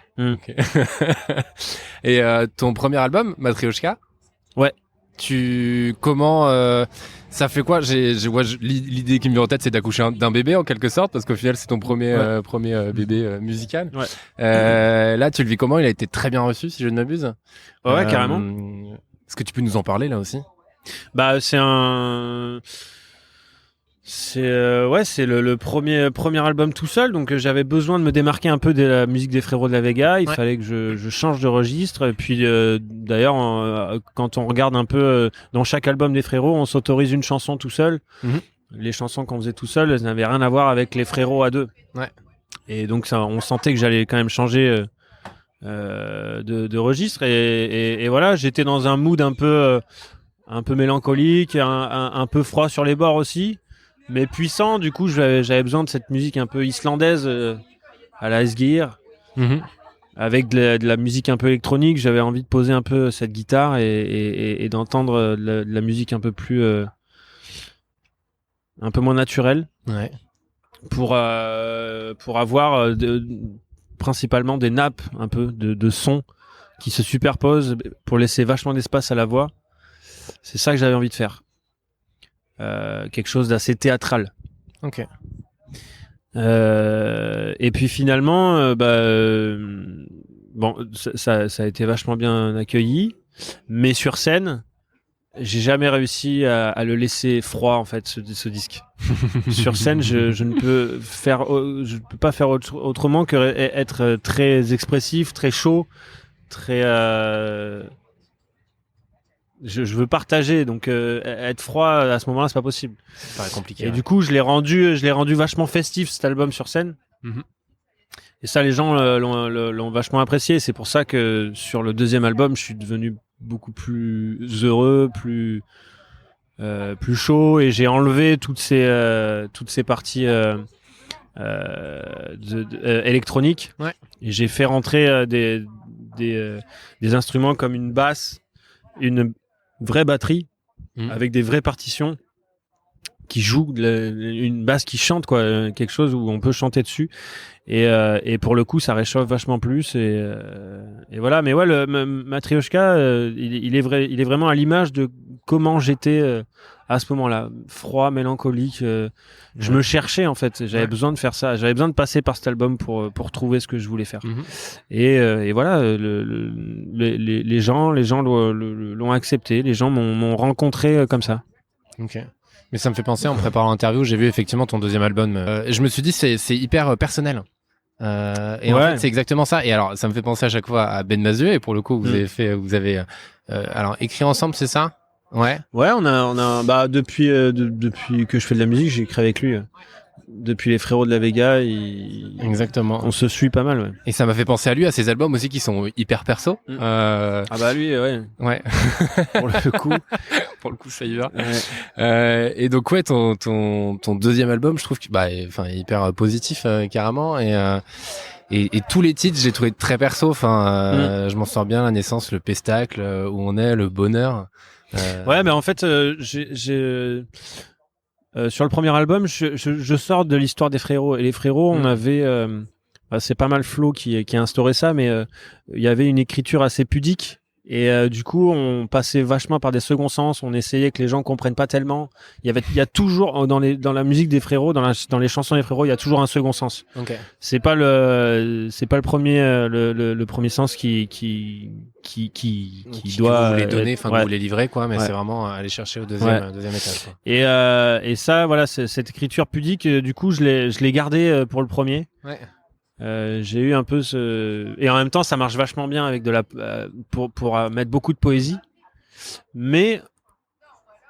[SPEAKER 1] Et ton premier album Matryoshka? Ouais. Ça fait quoi? L'idée qui me vient en tête c'est d'accoucher d'un bébé en quelque sorte parce qu'au final c'est ton premier bébé musical. Ouais. Là tu le vis comment? Il a été très bien reçu si je ne m'abuse.
[SPEAKER 2] Ouais carrément.
[SPEAKER 1] Est-ce que tu peux nous en parler là aussi?
[SPEAKER 2] Bah c'est le premier album tout seul, donc j'avais besoin de me démarquer un peu de la musique des Frérots de la Vega. Il fallait que je change de registre. Et puis d'ailleurs, quand on regarde un peu dans chaque album des Frérots, on s'autorise une chanson tout seul. Les chansons qu'on faisait tout seul, elles n'avaient rien à voir avec les Frérots à deux. Ouais. Et donc ça, on sentait que j'allais quand même changer de registre. Et voilà, j'étais dans un mood un peu mélancolique, un peu froid sur les bords aussi. mais puissant. Du coup, j'avais besoin de cette musique un peu islandaise à la Gear. Avec de la musique un peu électronique. J'avais envie de poser un peu cette guitare et d'entendre de la musique un peu plus un peu moins naturelle.
[SPEAKER 1] Ouais.
[SPEAKER 2] Pour avoir principalement des nappes un peu de sons qui se superposent pour laisser vachement d'espace à la voix. C'est ça que j'avais envie de faire. Quelque chose d'assez théâtral.
[SPEAKER 1] Ok.
[SPEAKER 2] Et puis finalement, bon, ça a été vachement bien accueilli, mais sur scène, j'ai jamais réussi à le laisser froid en fait ce disque. Sur scène, je ne peux pas faire autrement que être très expressif, très chaud, très je veux partager, donc être froid à ce moment-là, c'est pas possible.
[SPEAKER 1] Ça paraît compliqué.
[SPEAKER 2] Et du coup, je l'ai rendu vachement festif cet album sur scène. Et ça, les gens l'ont vachement apprécié. C'est pour ça que sur le deuxième album, je suis devenu beaucoup plus heureux, plus chaud, et j'ai enlevé toutes ces parties électroniques.
[SPEAKER 1] Ouais.
[SPEAKER 2] Et j'ai fait rentrer des instruments comme une basse, une vraie batterie avec des vraies partitions qui jouent, une basse qui chante, quoi, quelque chose où on peut chanter dessus. Et pour le coup, ça réchauffe vachement plus. Et voilà. Mais ouais, Matryoshka, il est vraiment à l'image de comment j'étais à ce moment-là, froid, mélancolique. Je me cherchais en fait. J'avais besoin de faire ça. J'avais besoin de passer par cet album pour trouver ce que je voulais faire. Et voilà, les gens l'ont accepté. Les gens m'ont rencontré comme ça.
[SPEAKER 1] Ok. Mais ça me fait penser, en préparant l'interview, j'ai vu effectivement ton deuxième album. Je me suis dit, c'est hyper personnel. Et en fait, c'est exactement ça. Et alors, ça me fait penser à chaque fois à Ben Mazué. Et pour le coup, vous avez alors écrit ensemble, c'est ça? Ouais.
[SPEAKER 2] Ouais, on a depuis que je fais de la musique, j'ai écrit avec lui. Depuis les Frérots de la Vega,
[SPEAKER 1] exactement.
[SPEAKER 2] On se suit pas mal, ouais.
[SPEAKER 1] Et ça m'a fait penser à lui, à ses albums aussi qui sont hyper perso.
[SPEAKER 2] Ah bah lui, ouais.
[SPEAKER 1] Ouais.
[SPEAKER 2] Pour le coup.
[SPEAKER 1] Pour le coup, ça y va.
[SPEAKER 2] Ouais.
[SPEAKER 1] Et donc ouais, ton deuxième album, je trouve que hyper positif carrément. Et tous les titres, j'ai trouvé très perso. Je m'en sors bien, La Naissance, Le Pestacle, Où on est, Le Bonheur.
[SPEAKER 2] Ouais, mais en fait, sur le premier album, je sors de l'histoire des Frérots. Et les Frérots, on avait... c'est pas mal Flo qui a instauré ça, mais il y avait une écriture assez pudique. Et du coup, on passait vachement par des seconds sens. On essayait que les gens comprennent pas tellement. Il y a toujours dans la musique des Frérots, dans les chansons des Frérots, il y a toujours un second sens.
[SPEAKER 1] Okay.
[SPEAKER 2] C'est pas le premier le premier sens qui doit
[SPEAKER 1] vous les donner,
[SPEAKER 2] que
[SPEAKER 1] vous les livrer, quoi. Mais c'est vraiment aller chercher au deuxième étage, quoi.
[SPEAKER 2] Et ça, voilà, cette écriture pudique, du coup, je l'ai gardée pour le premier.
[SPEAKER 1] Ouais.
[SPEAKER 2] J'ai eu un peu et en même temps ça marche vachement bien avec pour mettre beaucoup de poésie, mais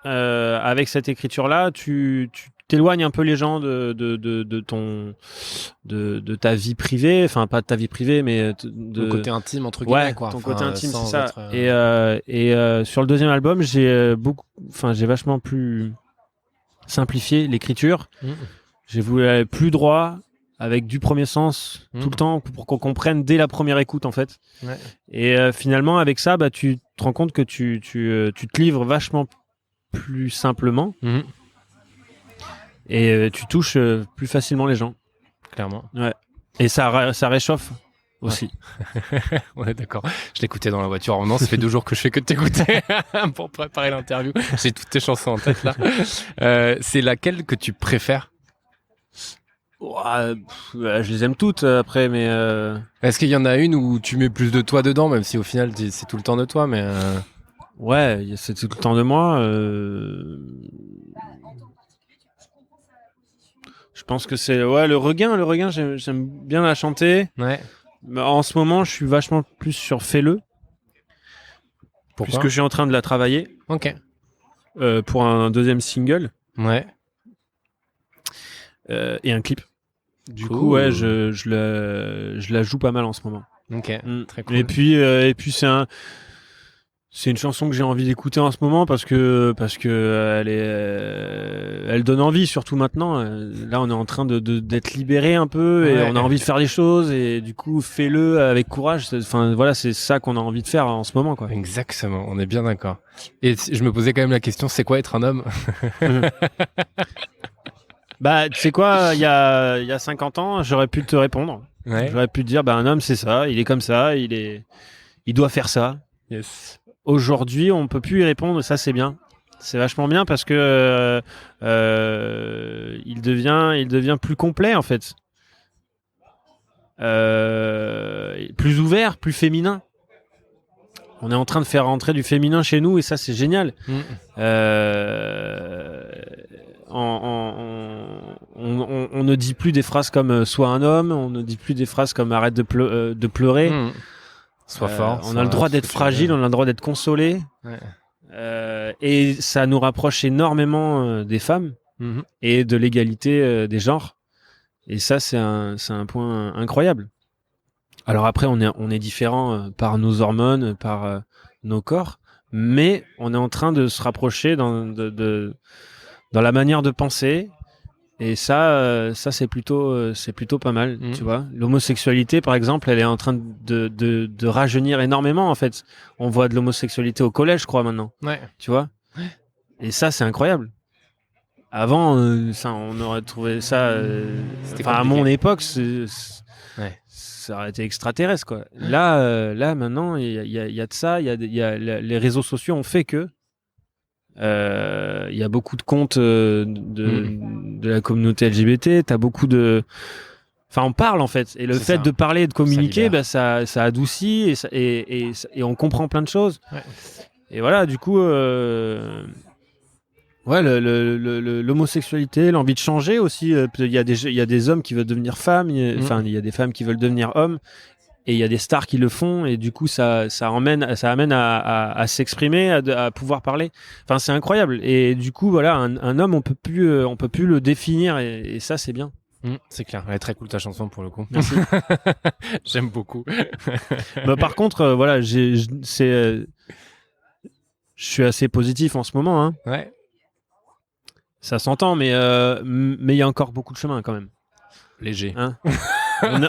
[SPEAKER 2] avec cette écriture là tu t'éloignes un peu les gens de ta vie privée, enfin pas de ta vie privée, mais
[SPEAKER 1] le côté intime entre guillemets, quoi.
[SPEAKER 2] Ton côté intime, c'est ça. Et sur le deuxième album, j'ai vachement plus simplifié l'écriture. J'ai voulu aller plus droit, avec du premier sens tout le temps, pour qu'on comprenne dès la première écoute, en fait.
[SPEAKER 1] Ouais.
[SPEAKER 2] Et finalement, avec ça, tu te rends compte que tu te livres vachement plus simplement. Et tu touches plus facilement les gens.
[SPEAKER 1] Clairement.
[SPEAKER 2] Ouais. Et ça réchauffe aussi.
[SPEAKER 1] Ouais, d'accord. Je l'écoutais dans la voiture. Non, ça fait 2 jours que je fais que t'écouter pour préparer l'interview. J'ai toutes tes chansons en tête, là. C'est laquelle que tu préfères?
[SPEAKER 2] Je les aime toutes après, mais
[SPEAKER 1] est-ce qu'il y en a une où tu mets plus de toi dedans, même si au final c'est tout le temps de toi, mais
[SPEAKER 2] ouais, c'est tout le temps de moi. Je pense que c'est le regain, j'aime bien la chanter.
[SPEAKER 1] Ouais.
[SPEAKER 2] Mais en ce moment, je suis vachement plus sur Fais-le.
[SPEAKER 1] Pourquoi?
[SPEAKER 2] Puisque je suis en train de la travailler.
[SPEAKER 1] Ok.
[SPEAKER 2] Pour un deuxième single.
[SPEAKER 1] Ouais.
[SPEAKER 2] Et un clip. Du coup, ouais, je la joue pas mal en ce moment.
[SPEAKER 1] Ok. Très cool.
[SPEAKER 2] Et puis C'est une chanson que j'ai envie d'écouter en ce moment parce que elle donne envie, surtout maintenant. Là, on est en train d'être libéré un peu et on a envie de faire des choses et du coup, fais-le avec courage. Enfin, voilà, c'est ça qu'on a envie de faire en ce moment, quoi.
[SPEAKER 1] Exactement, on est bien d'accord. Et je me posais quand même la question, c'est quoi être un homme?
[SPEAKER 2] Bah, tu sais quoi, il y a 50 ans, j'aurais pu te répondre.
[SPEAKER 1] Ouais.
[SPEAKER 2] J'aurais pu te dire, un homme, c'est ça, il est comme ça, il doit faire ça.
[SPEAKER 1] Yes.
[SPEAKER 2] Aujourd'hui, on peut plus y répondre, ça c'est bien. C'est vachement bien parce que il devient plus complet en fait, plus ouvert, plus féminin. On est en train de faire rentrer du féminin chez nous et ça c'est génial. On ne dit plus des phrases comme sois un homme, on ne dit plus des phrases comme arrête de pleurer.
[SPEAKER 1] Sois fort.
[SPEAKER 2] On a le droit d'être fragile, on a le droit d'être consolé.
[SPEAKER 1] Ouais.
[SPEAKER 2] Et ça nous rapproche énormément des femmes et de l'égalité des genres. Et ça, c'est un point incroyable. Alors après, on est différent par nos hormones, par nos corps, mais on est en train de se rapprocher dans la manière de penser. Et ça c'est plutôt pas mal, tu vois. L'homosexualité, par exemple, elle est en train de rajeunir énormément, en fait. On voit de l'homosexualité au collège, je crois, maintenant.
[SPEAKER 1] Ouais.
[SPEAKER 2] Tu vois. Et ça, c'est incroyable. Avant, on aurait trouvé ça... à mon époque, ça aurait été extraterrestre, quoi. Là, maintenant, il y a de ça. Les réseaux sociaux ont fait que il y a beaucoup de comptes de la communauté LGBT. T'as beaucoup de... Enfin, on parle, en fait. Et le fait de parler et de communiquer, ça adoucit et on comprend plein de choses. Ouais. Et voilà, du coup... l'homosexualité, l'envie de changer aussi. Il y a des hommes qui veulent devenir femmes. Il y a des femmes qui veulent devenir hommes. Et il y a des stars qui le font, et du coup, ça amène à s'exprimer, à pouvoir parler. Enfin, c'est incroyable. Et du coup, voilà, un homme, on peut plus le définir, et ça, c'est bien.
[SPEAKER 1] C'est clair. Elle est très cool ta chanson pour le coup.
[SPEAKER 2] Merci.
[SPEAKER 1] J'aime beaucoup.
[SPEAKER 2] Par contre, voilà, je suis assez positif en ce moment. Hein.
[SPEAKER 1] Ouais.
[SPEAKER 2] Ça s'entend, mais il y a encore beaucoup de chemin quand même.
[SPEAKER 1] Léger.
[SPEAKER 2] Hein.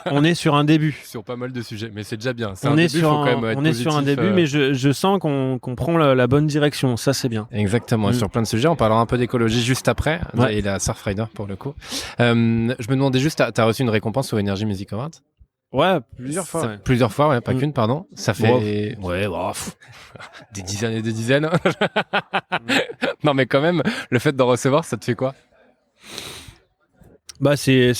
[SPEAKER 2] On est sur un début.
[SPEAKER 1] Sur pas mal de sujets, mais c'est déjà bien.
[SPEAKER 2] On est sur un début, mais je sens qu'on prend la bonne direction. Ça, c'est bien.
[SPEAKER 1] Exactement. Sur plein de sujets, on parlera un peu d'écologie juste après. Ouais. Et la Surfrider pour le coup. Je me demandais juste, t'as reçu une récompense au Energy Music Awards?
[SPEAKER 2] Ouais, plusieurs fois. Ouais.
[SPEAKER 1] Plusieurs fois, ouais, pas qu'une, pardon. Ça fait des dizaines et des dizaines. Non, mais quand même, le fait d'en recevoir, ça te fait quoi?
[SPEAKER 2] Bah c'est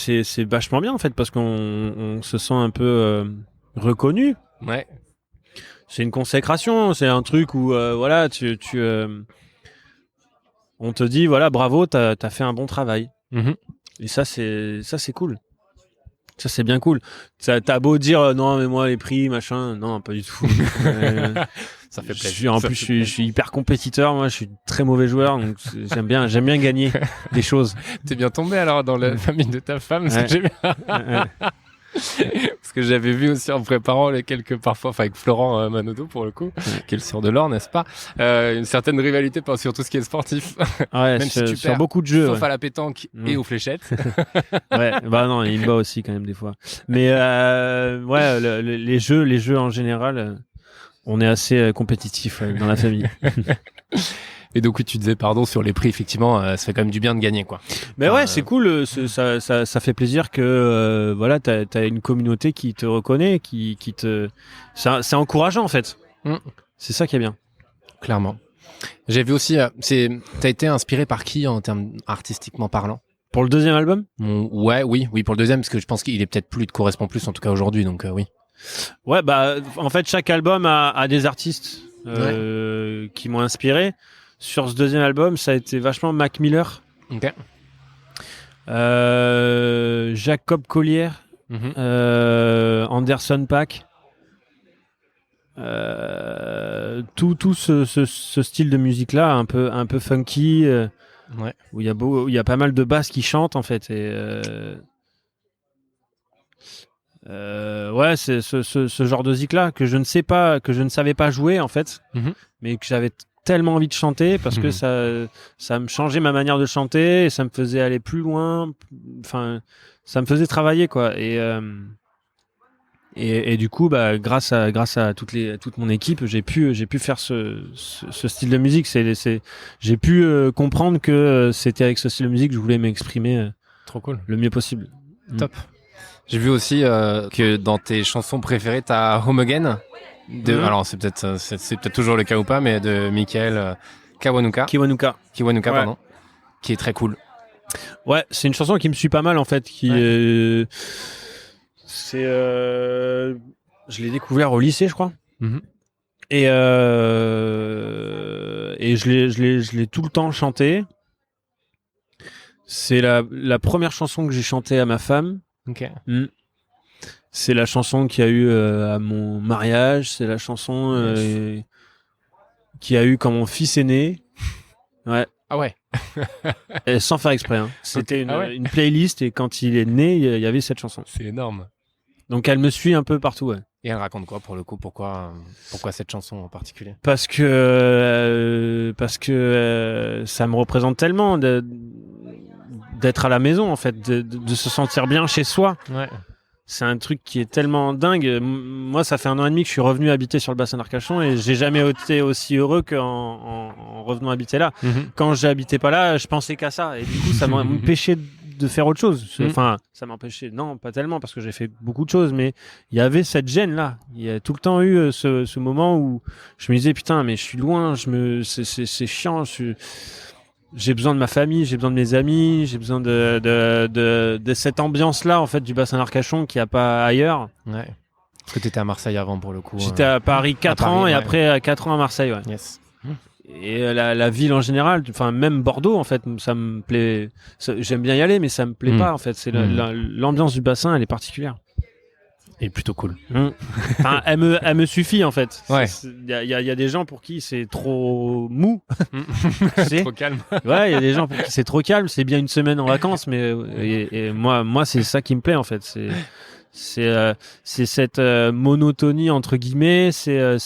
[SPEAKER 2] vachement bien en fait parce qu'on se sent un peu reconnu.
[SPEAKER 1] Ouais.
[SPEAKER 2] C'est une consécration, c'est un truc où voilà, on te dit voilà, bravo, t'as fait un bon travail. Et ça c'est cool. Ça c'est bien cool. T'as beau dire non mais moi les prix machin, non pas du tout.
[SPEAKER 1] Ça fait plaisir.
[SPEAKER 2] Je suis hyper compétiteur, moi je suis très mauvais joueur, donc j'aime bien gagner des choses.
[SPEAKER 1] T'es bien tombé alors dans la famille de ta femme, parce que j'ai bien... Parce que j'avais vu aussi en préparant parfois, avec Florent Manodou pour le coup, qui est le sœur de l'or, n'est-ce pas, une certaine rivalité sur tout ce qui est sportif.
[SPEAKER 2] Ouais,
[SPEAKER 1] même si tu
[SPEAKER 2] sur
[SPEAKER 1] perds,
[SPEAKER 2] beaucoup de jeux.
[SPEAKER 1] Sauf à la pétanque et aux fléchettes.
[SPEAKER 2] Ouais, non, il me bat aussi quand même des fois. Mais les jeux en général, on est assez compétitif dans la famille.
[SPEAKER 1] Et donc, oui, tu disais, pardon, sur les prix, effectivement, ça fait quand même du bien de gagner, quoi.
[SPEAKER 2] Mais ouais, c'est cool. Ça fait plaisir que, voilà, t'as une communauté qui te reconnaît, qui te... C'est encourageant, en fait. C'est ça qui est bien.
[SPEAKER 1] Clairement. J'ai vu aussi, t'as été inspiré par qui, en termes artistiquement parlant?
[SPEAKER 2] Pour le deuxième album?
[SPEAKER 1] Oui, pour le deuxième, parce que je pense qu'il est peut-être te correspond plus, en tout cas aujourd'hui, donc oui.
[SPEAKER 2] Ouais, en fait, chaque album a des artistes qui m'ont inspiré. Sur ce deuxième album, ça a été vachement Mac Miller.
[SPEAKER 1] Ok.
[SPEAKER 2] Jacob Collier. Anderson .Paak. Tout ce style de musique-là, un peu funky, où il y a pas mal de basses qui chantent, en fait. Et Ouais, c'est ce genre de zik-là que je ne savais pas jouer en fait, mais que j'avais tellement envie de chanter parce que ça me changeait ma manière de chanter et ça me faisait aller plus loin. Enfin, ça me faisait travailler quoi. Et du coup, bah, grâce à toute mon équipe, j'ai pu faire ce style de musique. J'ai pu comprendre que c'était avec ce style de musique que je voulais m'exprimer
[SPEAKER 1] Trop cool.
[SPEAKER 2] le mieux possible.
[SPEAKER 1] Top. J'ai vu aussi que dans tes chansons préférées, t'as Home Again. Alors c'est peut-être toujours le cas ou pas, mais de Michael Kiwanuka.
[SPEAKER 2] Kiwanuka,
[SPEAKER 1] Ouais.
[SPEAKER 2] pardon.
[SPEAKER 1] Qui est très cool.
[SPEAKER 2] Ouais, c'est une chanson qui me suit pas mal en fait. Je l'ai découvert au lycée, je crois. Et je l'ai tout le temps chanté. C'est la première chanson que j'ai chantée à ma femme.
[SPEAKER 1] Ok.
[SPEAKER 2] C'est la chanson qu'il y a eu à mon mariage. C'est la chanson qu'il y a eu quand mon fils est né. Ouais.
[SPEAKER 1] Ah ouais.
[SPEAKER 2] Et sans faire exprès. Hein. C'était une playlist et quand il est né, il y avait cette chanson.
[SPEAKER 1] C'est énorme.
[SPEAKER 2] Donc elle me suit un peu partout. Ouais.
[SPEAKER 1] Et elle raconte quoi pour le coup? Pourquoi cette chanson en particulier?
[SPEAKER 2] Parce que ça me représente tellement d'être à la maison en fait, de se sentir bien chez soi.
[SPEAKER 1] Ouais.
[SPEAKER 2] C'est un truc qui est tellement dingue. Moi, ça fait 1 an et demi que je suis revenu habiter sur le bassin d'Arcachon et j'ai jamais été aussi heureux qu'en revenant habiter là. Quand j'habitais pas là, je pensais qu'à ça et du coup, ça m'empêchait de faire autre chose. Enfin, ça m'empêchait. Non, pas tellement parce que j'ai fait beaucoup de choses, mais il y avait cette gêne là. Il y a tout le temps eu ce moment où je me disais putain, mais je suis loin. C'est chiant. J'ai besoin de ma famille, j'ai besoin de mes amis, j'ai besoin de cette ambiance-là, en fait, du bassin d'Arcachon qu'il n'y a pas ailleurs.
[SPEAKER 1] Ouais. Parce que tu étais à Marseille avant, pour le coup.
[SPEAKER 2] J'étais à Paris 4 ans et après 4 ans à Marseille, ouais.
[SPEAKER 1] Yes.
[SPEAKER 2] Et la ville en général, enfin, même Bordeaux, en fait, ça me plaît. J'aime bien y aller, mais ça me plaît pas, en fait. C'est l'ambiance du bassin, elle est particulière.
[SPEAKER 1] Et plutôt cool.
[SPEAKER 2] Enfin, elle me suffit en fait.
[SPEAKER 1] Ouais.
[SPEAKER 2] Il y a des gens pour qui c'est trop mou.
[SPEAKER 1] Trop calme.
[SPEAKER 2] Ouais, il y a des gens pour qui c'est trop calme. C'est bien une semaine en vacances, mais et moi c'est ça qui me plaît en fait. C'est cette monotonie entre guillemets. C'est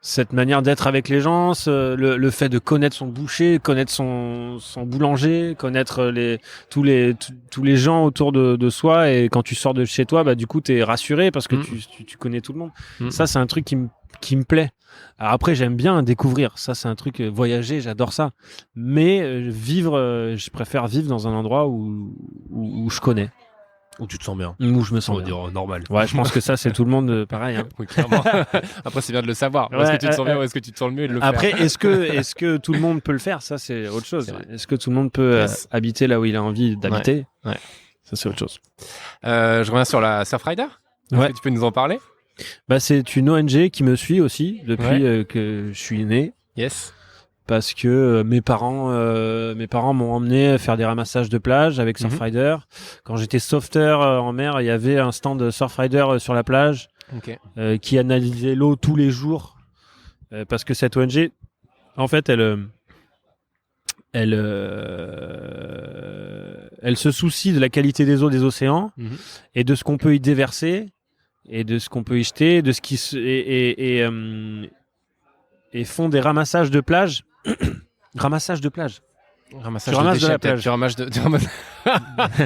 [SPEAKER 2] cette manière d'être avec les gens, le fait de connaître son boucher, connaître son boulanger, connaître tous les gens autour de soi, et quand tu sors de chez toi, bah du coup t'es rassuré parce que tu connais tout le monde. Ça c'est un truc qui me plaît. Alors après j'aime bien découvrir, ça c'est un truc, voyager, j'adore ça. Mais je préfère vivre dans un endroit où je connais.
[SPEAKER 1] Où tu te sens bien.
[SPEAKER 2] Où je me sens
[SPEAKER 1] bien. Dire normal.
[SPEAKER 2] Ouais, je pense que ça, c'est tout le monde pareil. Hein.
[SPEAKER 1] Oui, clairement. Après, c'est bien de le savoir. Est-ce que tu te sens bien ou est-ce que tu te sens le mieux de le
[SPEAKER 2] Après,
[SPEAKER 1] faire?
[SPEAKER 2] est-ce que tout le monde peut le faire? Ça, c'est autre chose. Est-ce que tout le monde peut habiter là où il a envie d'habiter?
[SPEAKER 1] Ouais.
[SPEAKER 2] Ça, c'est autre chose.
[SPEAKER 1] Je reviens sur la Surfrider. Est-ce que tu peux nous en parler?
[SPEAKER 2] Bah, c'est une ONG qui me suit aussi depuis que je suis né.
[SPEAKER 1] Yes.
[SPEAKER 2] Parce que mes parents m'ont emmené faire des ramassages de plage avec Surfrider. Quand j'étais sauveteur en mer, il y avait un stand de Surfrider sur la plage qui analysait l'eau tous les jours. Parce que cette ONG, en fait, elle se soucie de la qualité des eaux des océans et de ce qu'on peut y déverser et de ce qu'on peut y jeter, de ce qui et font des ramassages de plage. Ramassage de plage.
[SPEAKER 1] Ramassage
[SPEAKER 2] tu
[SPEAKER 1] de
[SPEAKER 2] ramasses
[SPEAKER 1] déchets,
[SPEAKER 2] de la plage.
[SPEAKER 1] tu ramasses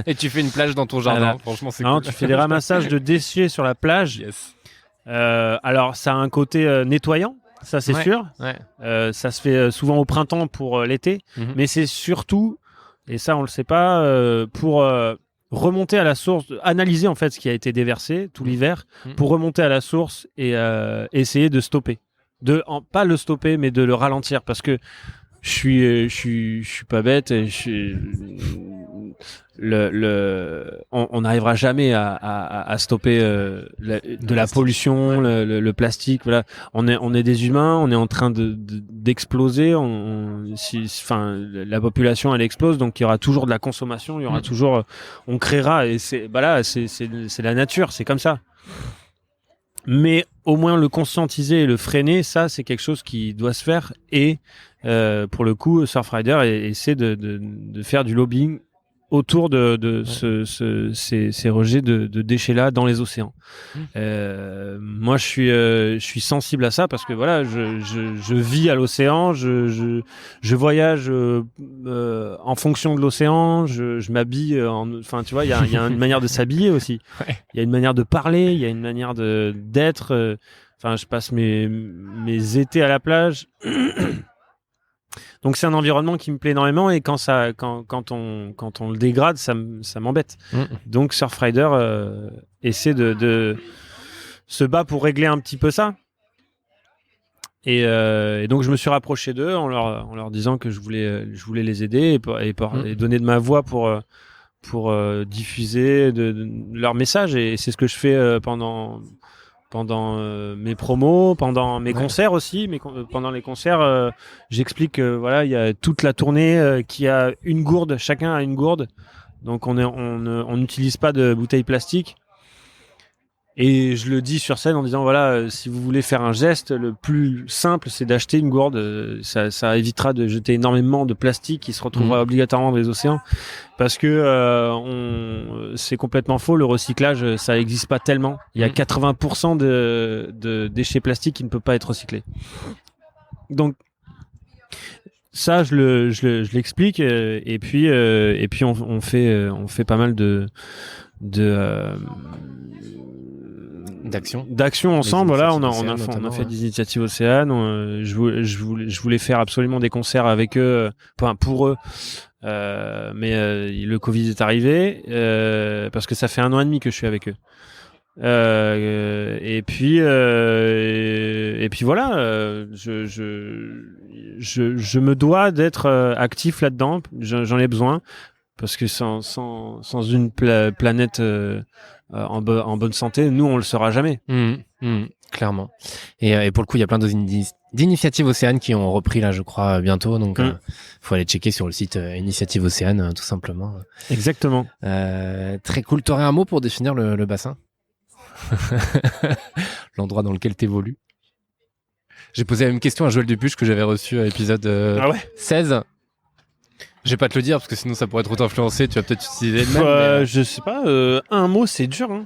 [SPEAKER 1] et tu fais une plage dans ton jardin. Voilà. Franchement, c'est cool.
[SPEAKER 2] Tu fais des ramassages de déchets sur la plage.
[SPEAKER 1] Yes.
[SPEAKER 2] Alors, ça a un côté nettoyant, ça c'est sûr.
[SPEAKER 1] Ouais.
[SPEAKER 2] Ça se fait souvent au printemps pour l'été. Mais c'est surtout, et ça on le sait pas, pour remonter à la source, analyser en fait ce qui a été déversé tout l'hiver, pour remonter à la source et essayer de stopper. Pas le stopper, mais de le ralentir, parce que je suis pas bête et on n'arrivera jamais à stopper de la pollution, le plastique. Voilà, on est des humains, on est en train d'exploser. La population elle explose, donc il y aura toujours de la consommation, il y aura toujours, on créera, et c'est la nature, c'est comme ça. Mais au moins le conscientiser et le freiner, ça c'est quelque chose qui doit se faire. Et pour le coup, Surfrider essaie de faire du lobbying autour de ces rejets de déchets-là dans les océans. Moi, je suis sensible à ça parce que voilà, je vis à l'océan, je voyage en fonction de l'océan, je m'habille, enfin, tu vois, il y a une manière de s'habiller aussi. Il y a une manière de parler, il y a une manière d'être. Enfin, je passe mes étés à la plage. Donc c'est un environnement qui me plaît énormément et quand on le dégrade, ça m'embête. Donc Surfrider essaie de se bat pour régler un petit peu ça. Et donc je me suis rapproché d'eux en leur disant que je voulais les aider et donner de ma voix pour diffuser de leur message. Et c'est ce que je fais pendant mes promos, pendant mes concerts aussi, pendant les concerts, j'explique que voilà, il y a toute la tournée qui a une gourde, chacun a une gourde, donc on n'utilise pas de bouteilles plastiques. Et je le dis sur scène en disant voilà, si vous voulez faire un geste, le plus simple c'est d'acheter une gourde. Ça évitera de jeter énormément de plastique qui se retrouvera obligatoirement dans les océans. Parce que c'est complètement faux, le recyclage ça n'existe pas tellement. Il y a 80% de déchets plastiques qui ne peuvent pas être recyclés. Donc ça je l'explique et puis on fait pas mal d'actions ensemble. Voilà, on a fait des initiatives Océane. Je voulais faire absolument des concerts avec eux, pour eux. Mais le Covid est arrivé parce que ça fait 1 an et demi que je suis avec eux. Et puis voilà, je me dois d'être actif là-dedans. J'en ai besoin parce que sans une planète en bonne santé, nous on le sera jamais.
[SPEAKER 1] Clairement. Et pour le coup, il y a plein d'initiatives Océane qui ont repris là, je crois, bientôt. Donc, faut aller checker sur le site Initiative Océane, tout simplement.
[SPEAKER 2] Exactement.
[SPEAKER 1] Très cool. T'aurais un mot pour définir le bassin? L'endroit dans lequel t'évolues. J'ai posé la même question à Joël Dupuche que j'avais reçu à l'épisode 16. Je vais pas te le dire parce que sinon ça pourrait trop t'influencer. Tu vas peut-être utiliser le même.
[SPEAKER 2] Je sais pas. Un mot, c'est dur. Hein.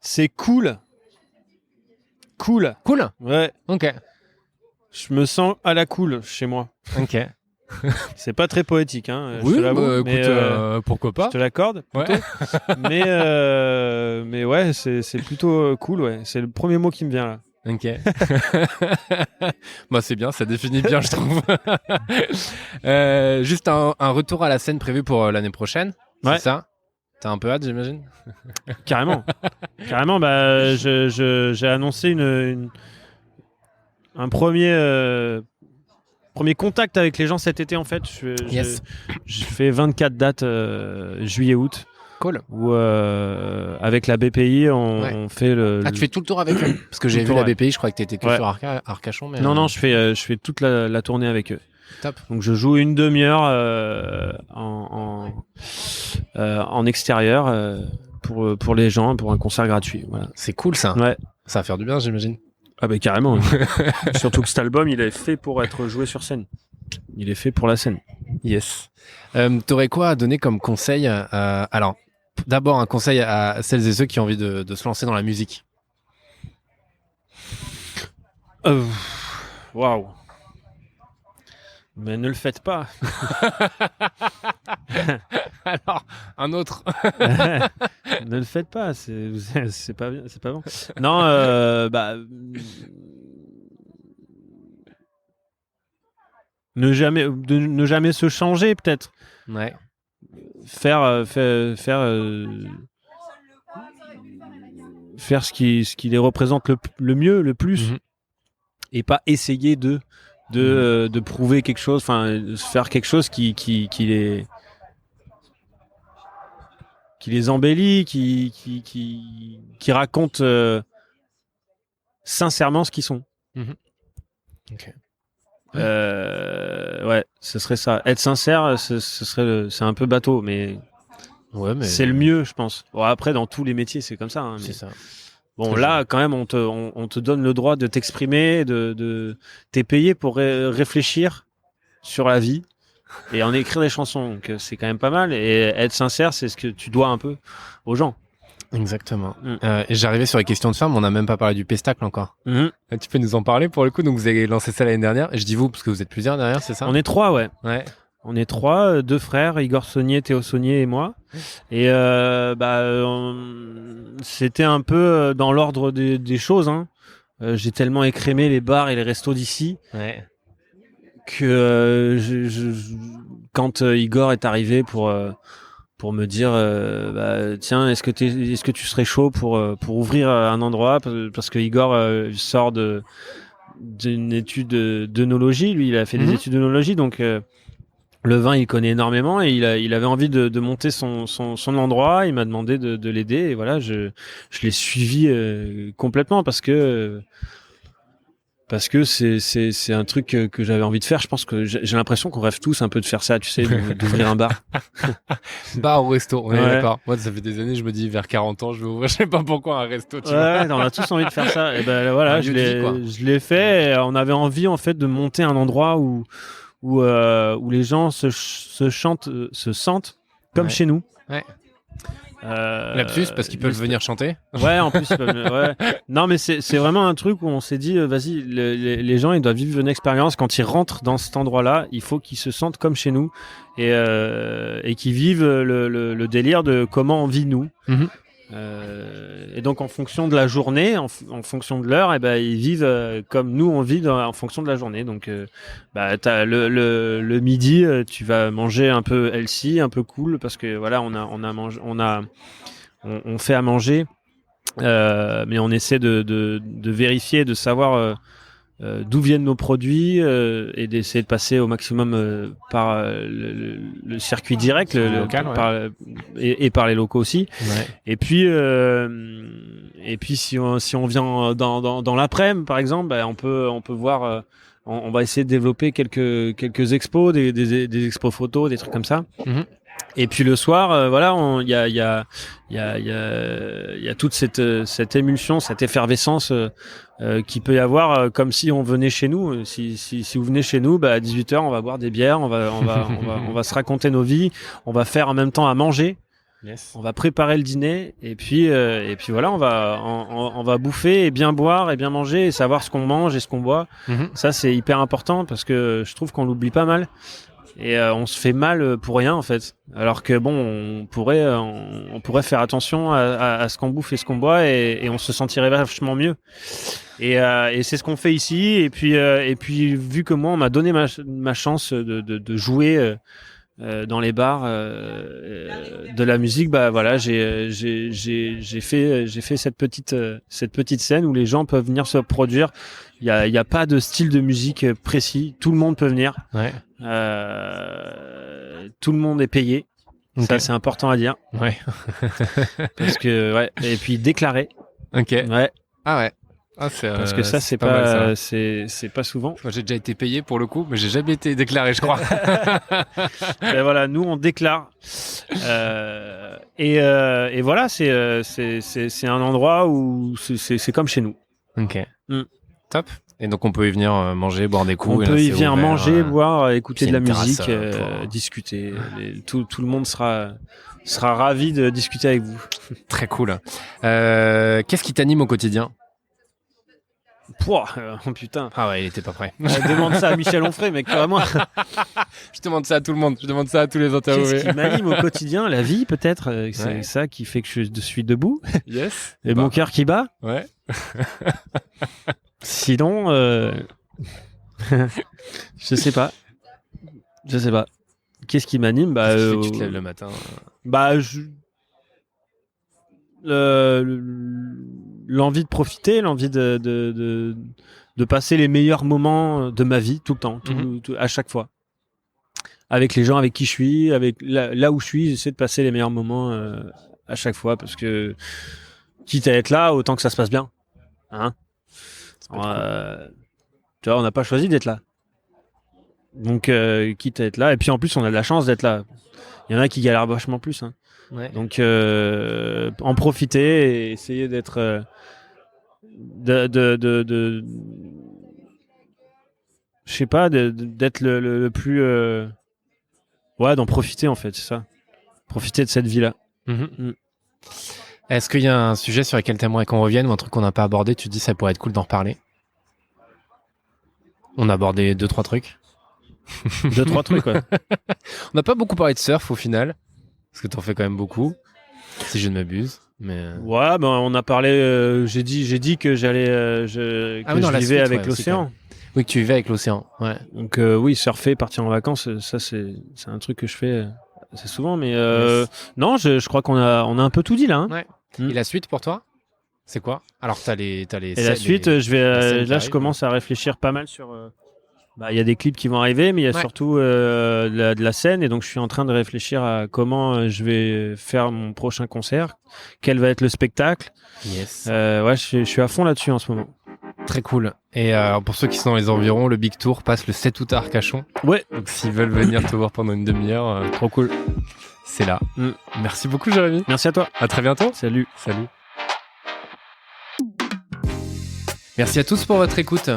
[SPEAKER 2] C'est cool. Cool.
[SPEAKER 1] Cool.
[SPEAKER 2] Ouais.
[SPEAKER 1] Ok.
[SPEAKER 2] Je me sens à la cool chez moi.
[SPEAKER 1] Ok.
[SPEAKER 2] C'est pas très poétique, hein.
[SPEAKER 1] Oui,
[SPEAKER 2] je te l'avoue,
[SPEAKER 1] écoute, pourquoi pas.
[SPEAKER 2] Je te l'accorde. Plutôt. Ouais. mais ouais, c'est plutôt cool. Ouais. C'est le premier mot qui me vient là.
[SPEAKER 1] Ok. Bah c'est bien, ça définit bien, je trouve. Juste un retour à la scène prévu pour l'année prochaine.
[SPEAKER 2] Ouais.
[SPEAKER 1] C'est ça? T'as un peu hâte, j'imagine?
[SPEAKER 2] Carrément. Carrément. Bah, j'ai annoncé un premier contact avec les gens cet été en fait. Je fais 24 dates juillet-août.
[SPEAKER 1] Cool.
[SPEAKER 2] Où avec la BPI on fait le.
[SPEAKER 1] Ah, tu fais tout le tour avec eux? Parce que j'ai vu la BPI, je crois que t'étais que sur Arcachon. Mais
[SPEAKER 2] non, je fais toute la tournée avec eux.
[SPEAKER 1] Top.
[SPEAKER 2] Donc je joue une demi-heure en extérieur pour les gens, pour un concert gratuit. Voilà.
[SPEAKER 1] C'est cool ça.
[SPEAKER 2] Ouais.
[SPEAKER 1] Ça va faire du bien, j'imagine.
[SPEAKER 2] Ah bah carrément. Surtout que cet album, il est fait pour être joué sur scène. Il est fait pour la scène.
[SPEAKER 1] Yes. T'aurais quoi à donner comme conseil alors, d'abord un conseil à celles et ceux qui ont envie de se lancer dans la musique.
[SPEAKER 2] Waouh. Mais ne le faites pas.
[SPEAKER 1] Alors, un autre.
[SPEAKER 2] Ne le faites pas, c'est pas bien, c'est pas bon. Non, ne jamais se changer peut-être.
[SPEAKER 1] Ouais.
[SPEAKER 2] Faire ce qui les représente le mieux, le plus, et pas essayer de prouver quelque chose, enfin faire quelque chose qui les embellit, qui raconte sincèrement ce qu'ils sont.
[SPEAKER 1] Ok.
[SPEAKER 2] Ouais, ce serait ça. Être sincère, c'est un peu bateau, mais c'est le mieux, je pense. Bon, après, dans tous les métiers, c'est comme ça. Hein,
[SPEAKER 1] c'est ça.
[SPEAKER 2] Bon, là, quand même, on te donne le droit de t'exprimer, t'es payé pour réfléchir sur la vie et en écrire des chansons. Donc c'est quand même pas mal. Et être sincère, c'est ce que tu dois un peu aux gens.
[SPEAKER 1] Exactement. Et j'arrivais sur les questions de fin, mais on n'a même pas parlé du pestacle encore. Tu peux nous en parler pour le coup? Donc vous avez lancé ça l'année dernière. Et je dis vous parce que vous êtes plusieurs derrière, c'est ça?
[SPEAKER 2] On est 3, ouais.
[SPEAKER 1] Ouais.
[SPEAKER 2] On est 3, 2 frères, Igor Saunier, Théo Saunier et moi. Et c'était un peu dans l'ordre des choses. Hein. J'ai tellement écrémé les bars et les restos d'ici que quand Igor est arrivé pour me dire tiens, est-ce que tu serais chaud pour ouvrir un endroit, parce que Igor sort d'une étude d'œnologie. Lui, il a fait des études d'œnologie, donc le vin, il connaît énormément, et il avait envie de monter son endroit. Il m'a demandé de l'aider, et voilà, je l'ai suivi complètement parce que c'est un truc que j'avais envie de faire. Je pense que j'ai l'impression qu'on rêve tous un peu de faire ça, tu sais, d'ouvrir un bar.
[SPEAKER 1] Bar ou resto, on est
[SPEAKER 2] Ouais.
[SPEAKER 1] d'accord. Moi, ça fait des années, je me dis vers 40 ans, je vais ouvrir, je sais pas pourquoi, un resto, tu vois.
[SPEAKER 2] Ouais, on a tous envie de faire ça. Et ben voilà,
[SPEAKER 1] Un lieu de vie, quoi.
[SPEAKER 2] je l'ai fait. Et on avait envie en fait de monter un endroit où les gens se sentent comme
[SPEAKER 1] Ouais.
[SPEAKER 2] chez nous.
[SPEAKER 1] Ouais. Lapsus, parce qu'ils peuvent venir chanter.
[SPEAKER 2] Ouais, en plus, ouais. Non, mais c'est vraiment un truc où on s'est dit, vas-y, les gens, ils doivent vivre une expérience. Quand ils rentrent dans cet endroit-là, il faut qu'ils se sentent comme chez nous, et qu'ils vivent le délire de comment on vit nous. Et donc en fonction de la journée, en fonction de l'heure, ils vivent comme nous on vit en fonction de la journée. Donc t'as le midi, tu vas manger un peu healthy, un peu cool, parce que voilà, on fait à manger, mais on essaie de vérifier, de savoir d'où viennent nos produits, et d'essayer de passer au maximum par le circuit direct,
[SPEAKER 1] Local, ouais.
[SPEAKER 2] et par les locaux aussi.
[SPEAKER 1] Ouais.
[SPEAKER 2] Et puis si on vient dans l'après-midi, par exemple, on peut voir. On va essayer de développer quelques expos, des expos photos, des trucs comme ça. Et puis le soir, voilà, il y a toute cette émulsion, cette effervescence qui peut y avoir, comme si on venait chez nous. Si vous venez chez nous, à 18h, on va boire des bières, on va se raconter nos vies, on va faire en même temps à manger.
[SPEAKER 1] Yes.
[SPEAKER 2] On va préparer le dîner, et puis voilà, on va bouffer et bien boire et bien manger et savoir ce qu'on mange et ce qu'on boit. Ça, c'est hyper important, parce que je trouve qu'on l'oublie pas mal. Et on se fait mal pour rien, en fait. Alors que bon, on pourrait faire attention à ce qu'on bouffe et ce qu'on boit, et on se sentirait vachement mieux. Et c'est ce qu'on fait ici. Et puis vu que moi, on m'a donné ma chance de jouer dans les bars de la musique, voilà, j'ai fait cette petite scène où les gens peuvent venir se produire. Il y a pas de style de musique précis. Tout le monde peut venir.
[SPEAKER 1] Ouais.
[SPEAKER 2] Tout le monde est payé.
[SPEAKER 1] Okay.
[SPEAKER 2] Ça, c'est important à dire.
[SPEAKER 1] Ouais.
[SPEAKER 2] Parce que ouais. Et puis déclaré.
[SPEAKER 1] Ok.
[SPEAKER 2] Ouais.
[SPEAKER 1] Ah ouais.
[SPEAKER 2] Parce que ça, c'est pas souvent.
[SPEAKER 1] Moi, j'ai déjà été payé pour le coup, mais j'ai jamais été déclaré, je crois.
[SPEAKER 2] Et voilà, nous on déclare. Et voilà, c'est un endroit où c'est comme chez nous.
[SPEAKER 1] Ok. Top. Et donc on peut y venir manger, boire des coups.
[SPEAKER 2] On peut y venir manger, boire, écouter de la
[SPEAKER 1] terrasse,
[SPEAKER 2] musique, discuter. Tout le monde sera ravi de discuter avec vous.
[SPEAKER 1] Très cool. Qu'est-ce qui t'anime au quotidien?
[SPEAKER 2] Oh putain.
[SPEAKER 1] Ah ouais, il était pas prêt.
[SPEAKER 2] Demande ça à Michel Onfray, mec, pas à moi.
[SPEAKER 1] Je demande ça à tout le monde. Je demande ça à tous les interviewés.
[SPEAKER 2] Qu'est-ce qui m'anime au quotidien? La vie, peut-être. C'est ça qui fait que je suis debout.
[SPEAKER 1] Yes.
[SPEAKER 2] Et mon cœur qui bat.
[SPEAKER 1] Ouais.
[SPEAKER 2] Sinon, je sais pas. Qu'est-ce qui m'anime?
[SPEAKER 1] Qu'est-ce qui fait que tu te lèves le matin?
[SPEAKER 2] L'envie de profiter, l'envie de passer les meilleurs moments de ma vie, tout le temps, à chaque fois. Avec les gens avec qui je suis, avec là où je suis, j'essaie de passer les meilleurs moments à chaque fois, parce que quitte à être là, autant que ça se passe bien. Hein? Tu vois, on n'a pas choisi d'être là. Donc, quitte à être là. Et puis en plus, on a de la chance d'être là. Il y en a qui galèrent vachement plus. Hein.
[SPEAKER 1] Ouais.
[SPEAKER 2] Donc, en profiter et essayer d'être... je je sais pas, d'être le plus... Ouais, d'en profiter en fait, c'est ça. Profiter de cette vie-là.
[SPEAKER 1] Est-ce qu'il y a un sujet sur lequel tu aimerais qu'on revienne ou un truc qu'on n'a pas abordé, tu te dis ça pourrait être cool d'en reparler? On a abordé 2-3 trucs.
[SPEAKER 2] 2-3 trucs, ouais.
[SPEAKER 1] On n'a pas beaucoup parlé de surf au final, parce que t'en fais quand même beaucoup, si je ne m'abuse. Mais...
[SPEAKER 2] Ouais, ben on a parlé. J'ai dit que j'allais, je vivais avec l'océan.
[SPEAKER 1] Oui, que tu vivais avec l'océan. Ouais.
[SPEAKER 2] Donc oui, surfer, partir en vacances, ça c'est un truc que je fais assez souvent. Mais non, je crois qu'on a un peu tout dit là. Hein.
[SPEAKER 1] Ouais. Et la suite pour toi, c'est quoi? Alors t'as les.
[SPEAKER 2] Et la suite, je commence à réfléchir pas mal sur. Il y a des clips qui vont arriver, mais il y a surtout de la scène, et donc je suis en train de réfléchir à comment je vais faire mon prochain concert, quel va être le spectacle.
[SPEAKER 1] Yes.
[SPEAKER 2] Je suis à fond là-dessus en ce moment.
[SPEAKER 1] Très cool. Et pour ceux qui sont dans les environs, le Big Tour passe le 7 août à Arcachon.
[SPEAKER 2] Ouais.
[SPEAKER 1] Donc s'ils veulent venir te voir pendant une demi-heure,
[SPEAKER 2] trop cool.
[SPEAKER 1] C'est là. Merci beaucoup, Jérémy.
[SPEAKER 2] Merci à toi.
[SPEAKER 1] À très bientôt.
[SPEAKER 2] Salut.
[SPEAKER 1] Merci à tous pour votre écoute.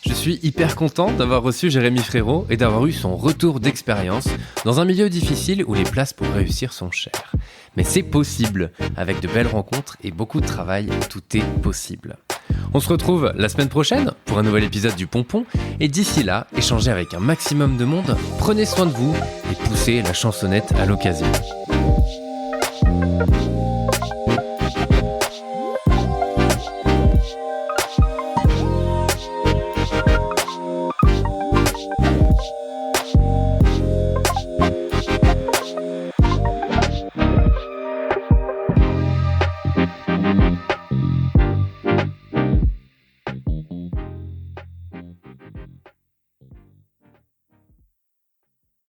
[SPEAKER 1] Je suis hyper content d'avoir reçu Jérémy Frérot et d'avoir eu son retour d'expérience dans un milieu difficile où les places pour réussir sont chères. Mais c'est possible. Avec de belles rencontres et beaucoup de travail, tout est possible. On se retrouve la semaine prochaine pour un nouvel épisode du Pompon. Et d'ici là, échangez avec un maximum de monde, prenez soin de vous et poussez la chansonnette à l'occasion.